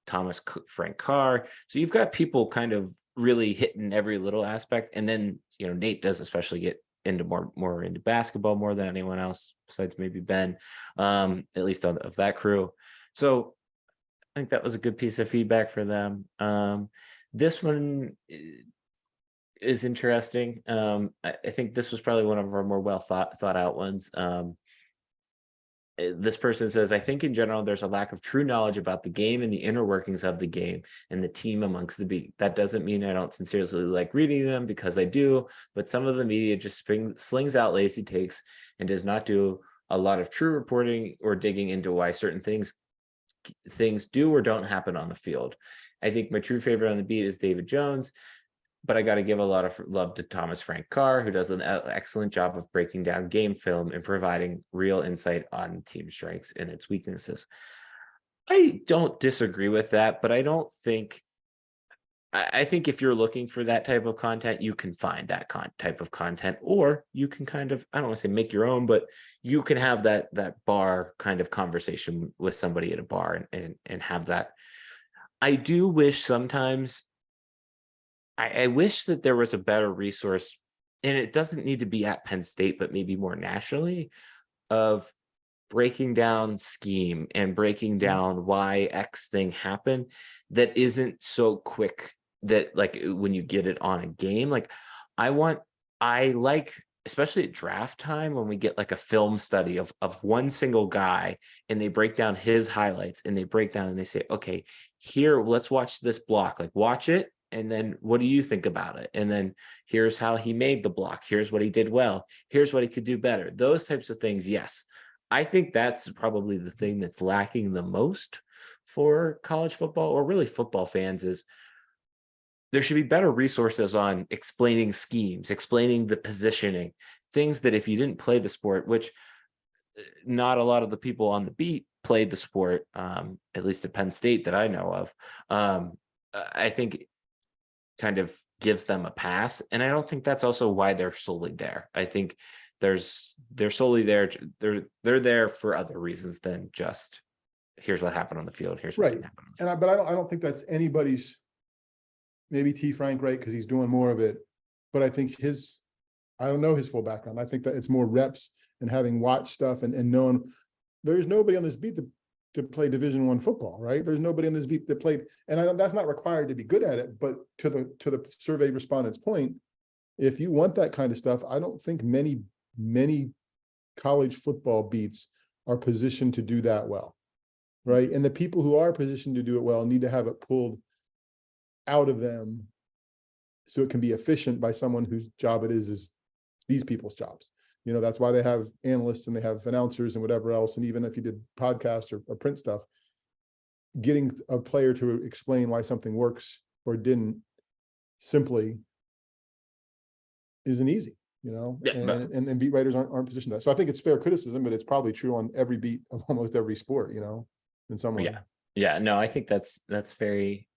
Thomas Frank Carr. So you've got people kind of really hitting every little aspect. And then, Nate does especially get into more into basketball more than anyone else besides maybe Ben, at least of that crew. So I think that was a good piece of feedback for them. This one is interesting. I think this was probably one of our more well thought out ones. This person says, I think in general, there's a lack of true knowledge about the game and the inner workings of the game and the team amongst the beat. That doesn't mean I don't sincerely like reading them, because I do, but some of the media just slings out lazy takes and does not do a lot of true reporting or digging into why certain things do or don't happen on the field. I think my true favorite on the beat is David Jones, but I got to give a lot of love to Thomas Frank Carr, who does an excellent job of breaking down game film and providing real insight on team strengths and its weaknesses. I don't disagree with that, but I don't think, I think if you're looking for that type of content, you can find that type of content, or you can kind of, I don't want to say make your own, but you can have that bar kind of conversation with somebody at a bar and have that. I do wish sometimes, I wish that there was a better resource, and it doesn't need to be at Penn State, but maybe more nationally, of breaking down scheme and breaking down why X thing happened, that isn't so quick that like when you get it on a game. Like I like, especially at draft time, when we get like a film study of one single guy and they break down his highlights and they break down and they say, okay, here, let's watch this block, like watch it. And then what do you think about it? And then here's how he made the block. Here's what he did well. Here's what he could do better. Those types of things. Yes. I think that's probably the thing that's lacking the most for college football, or really football fans, is there should be better resources on explaining schemes, explaining the positioning, things that if you didn't play the sport, which not a lot of the people on the beat played the sport, at least at Penn State that I know of, I think kind of gives them a pass. And I don't think that's also why they're solely there. I think they're solely there. They're there for other reasons than just here's what happened on the field. Here's what didn't happen on the field. But I don't think that's anybody's, maybe T Frank, right? Because he's doing more of it. But I think I don't know his full background. I think that it's more reps and having watched stuff and knowing there's nobody on this beat to play Division I football, right? There's nobody on this beat that played, and that's not required to be good at it. But to the survey respondents' point, if you want that kind of stuff, I don't think many college football beats are positioned to do that well, right? And the people who are positioned to do it well need to have it pulled out of them so it can be efficient by someone whose job it is these people's jobs. You know, that's why they have analysts and they have announcers and whatever else. And even if you did podcasts or print stuff, getting a player to explain why something works or didn't simply isn't easy, you know. Yeah, and beat writers aren't positioned that. So I think it's fair criticism, but it's probably true on every beat of almost every sport, you know, in some way. Yeah. No, I think that's very,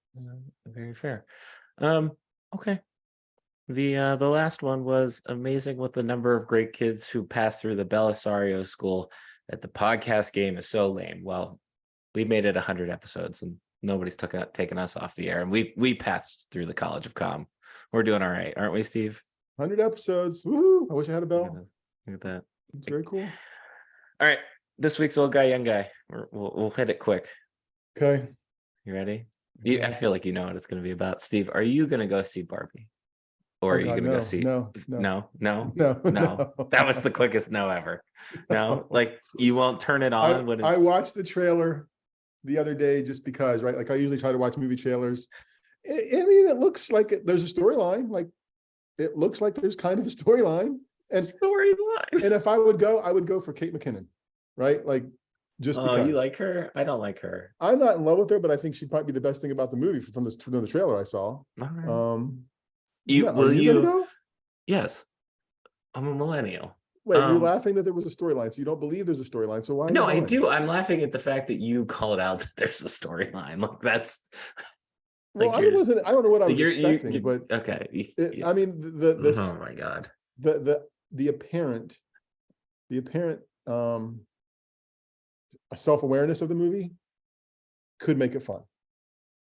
very fair. Okay. The last one was amazing with the number of great kids who passed through the Belisario school that the podcast game is so lame. Well, we made it 100 episodes and nobody's taken us off the air, and we passed through the College of Com. We're doing all right, aren't we, Steve? 100 episodes. Woo! I wish I had a bell. Look at that. It's very cool. All right. This week's old guy, young guy. We'll hit it quick. Okay. You ready? I feel like you know what it's going to be about. Steve, are you going to go see Barbie? Or are you going to go see? No. That was the quickest no ever. No, like you won't turn it on when it's... I watched the trailer the other day just because, right? Like I usually try to watch movie trailers. I mean, it looks like there's a storyline. Like it looks like there's kind of a storyline. And if I would go for Kate McKinnon, right? Like just because. You like her? I don't like her. I'm not in love with her, but I think she'd probably be the best thing about the movie from the trailer I saw. Right. Will you go? Yes, I'm a millennial. Wait, you're laughing that there was a storyline, so you don't believe there's a storyline. So why? No, I do. I'm laughing at the fact that you called out that there's a storyline. Like that's. Well, I don't know what I was expecting, but okay. I mean, oh my god. The apparent self-awareness of the movie could make it fun.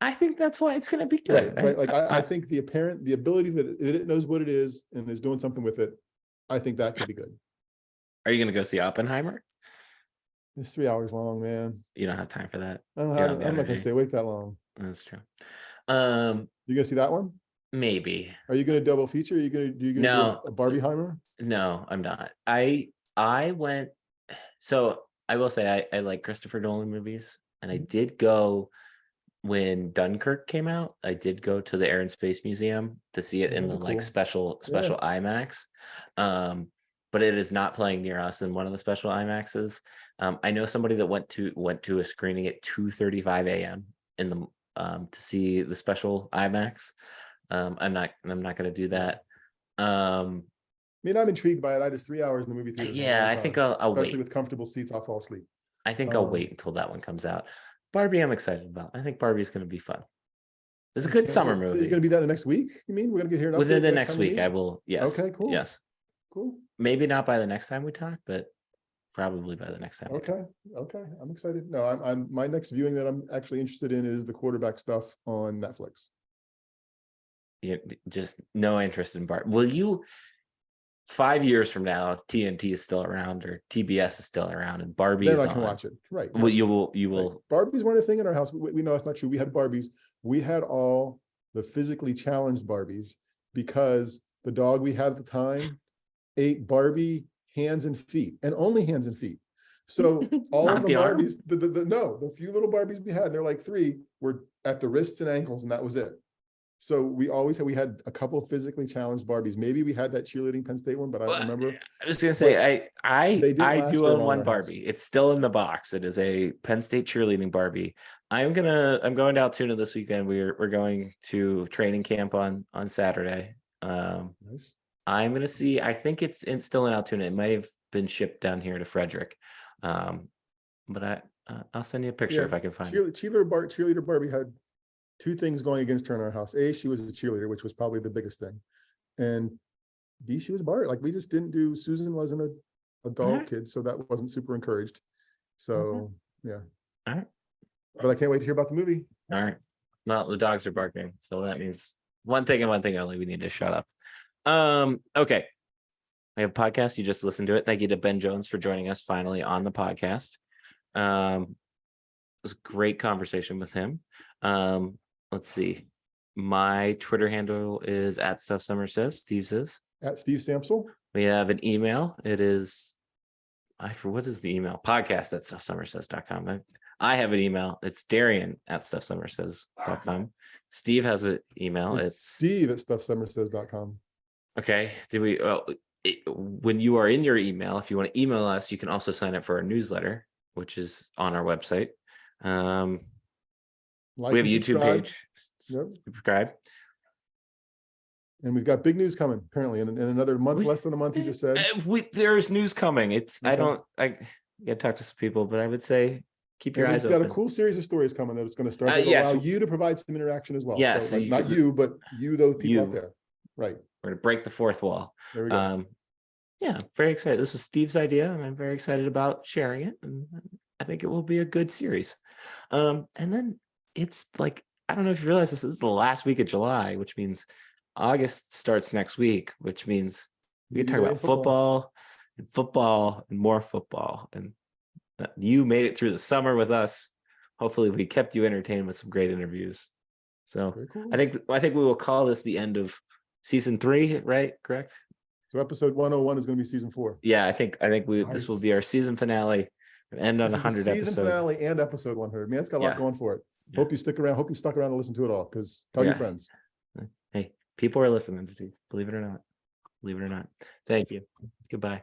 I think that's why it's going to be good. Right. Like I think the ability that it knows what it is and is doing something with it, I think that could be good. Are you going to go see Oppenheimer? It's 3 hours long, man. You don't have time for that. I don't You have, don't have the I'm not gonna energy. stay awake that long. That's true. You gonna see that one? Maybe. Are you gonna double feature? Are you gonna do No. a Barbieheimer? No, I'm not. I went. So I will say I like Christopher Nolan movies, and I did go when Dunkirk came out. I did go to the Air and Space Museum to see it in the like Cool. special IMAX. But it is not playing near us in one of the special IMAXs. I know somebody that went to a screening at 2:35 a.m. in the to see the special IMAX. I'm not going to do that. I mean, I'm intrigued by it. I just 3 hours in the movie theater. Yeah, I think I'll especially wait. with comfortable seats, I'll fall asleep. I think I'll wait until that one comes out. Barbie, I'm excited about. I think Barbie's going to be fun. It's a good summer movie. So you're gonna be that the next week? You mean we're gonna get here within the next week? I will. Yes. Okay, cool. Yes. Cool. Maybe not by the next time we talk, but probably by the next time. Okay. I'm excited. No, I'm my next viewing that I'm actually interested in is the quarterback stuff on Netflix. Yeah, just no interest in Barbie. Will you? 5 years from now, if TNT is still around or TBS is still around, and Barbie Then is I can on, watch it. Right. well, you will. Right. Barbies weren't a thing in our house. We know that's not true. We had Barbies. We had all the physically challenged Barbies because the dog we had at the time ate Barbie hands and feet, and only hands and feet. So all Not of the the arm? Barbies, the few little Barbies we had, they're like 3, were at the wrists and ankles, and that was it. So we had a couple of physically challenged Barbies. Maybe we had that cheerleading Penn State one, but I don't remember. I was gonna say I They didn't last do very own long one in our house. Barbie. It's still in the box. It is a Penn State cheerleading Barbie. I'm going to Altoona this weekend. We're going to training camp on Saturday. Nice. I'm gonna see. I think it's still in Altoona. It might have been shipped down here to Frederick, but I'll send you a picture if I can find it. Cheerleader Barbie had 2 things going against her in our house. A, she was a cheerleader, which was probably the biggest thing, and B, she was Barbie. Like we just didn't do. Susan wasn't a dog kid, so that wasn't super encouraged. So yeah. All right. But I can't wait to hear about the movie. All right. Well, the dogs are barking, so that means one thing and one thing only. We need to shut up. Okay. We have a podcast. You just listened to it. Thank you to Ben Jones for joining us finally on the podcast. It was a great conversation with him. Let's see. My Twitter handle is @StuffSummerSays. Steve's is At Steve Samsel. We have an email. It is what is the email? podcast@StuffSummerSays.com. I have an email. It's Darian@StuffSummerSays.com. Steve has an email. It's Steve@StuffSummerSays.com. Okay. When you are in your email, if you want to email us, you can also sign up for our newsletter, which is on our website. We have a YouTube page. Subscribe. And we've got big news coming apparently in another month, less than a month. You just said There's news coming. I Okay. gotta talk to some people, but I would say keep your eyes We've got open. a cool series of stories coming that is going to start to Yes. allow you to provide some interaction as well. Yes, So, like, you not could- you, but those people You. out there. Right. We're gonna break the fourth wall. There we go. Yeah, very excited. This was Steve's idea, and I'm very excited about sharing it. And I think it will be a good series. And then it's like, I don't know if you realize this is the last week of July, which means August starts next week, which means we can talk about football and more football. And you made it through the summer with us. Hopefully we kept you entertained with some great interviews. So Very cool. I think we will call this the end of season 3, right? Correct? So episode 101 is going to be season 4. Yeah, I think this will be our season finale and end on 100 season episodes. finale and episode 100. Man, it's got a lot going for it. Yeah. Hope you stick around. Hope you stuck around to listen to it all, because tell your friends. Hey, people are listening, Steve. Believe it or not. Thank you. Goodbye.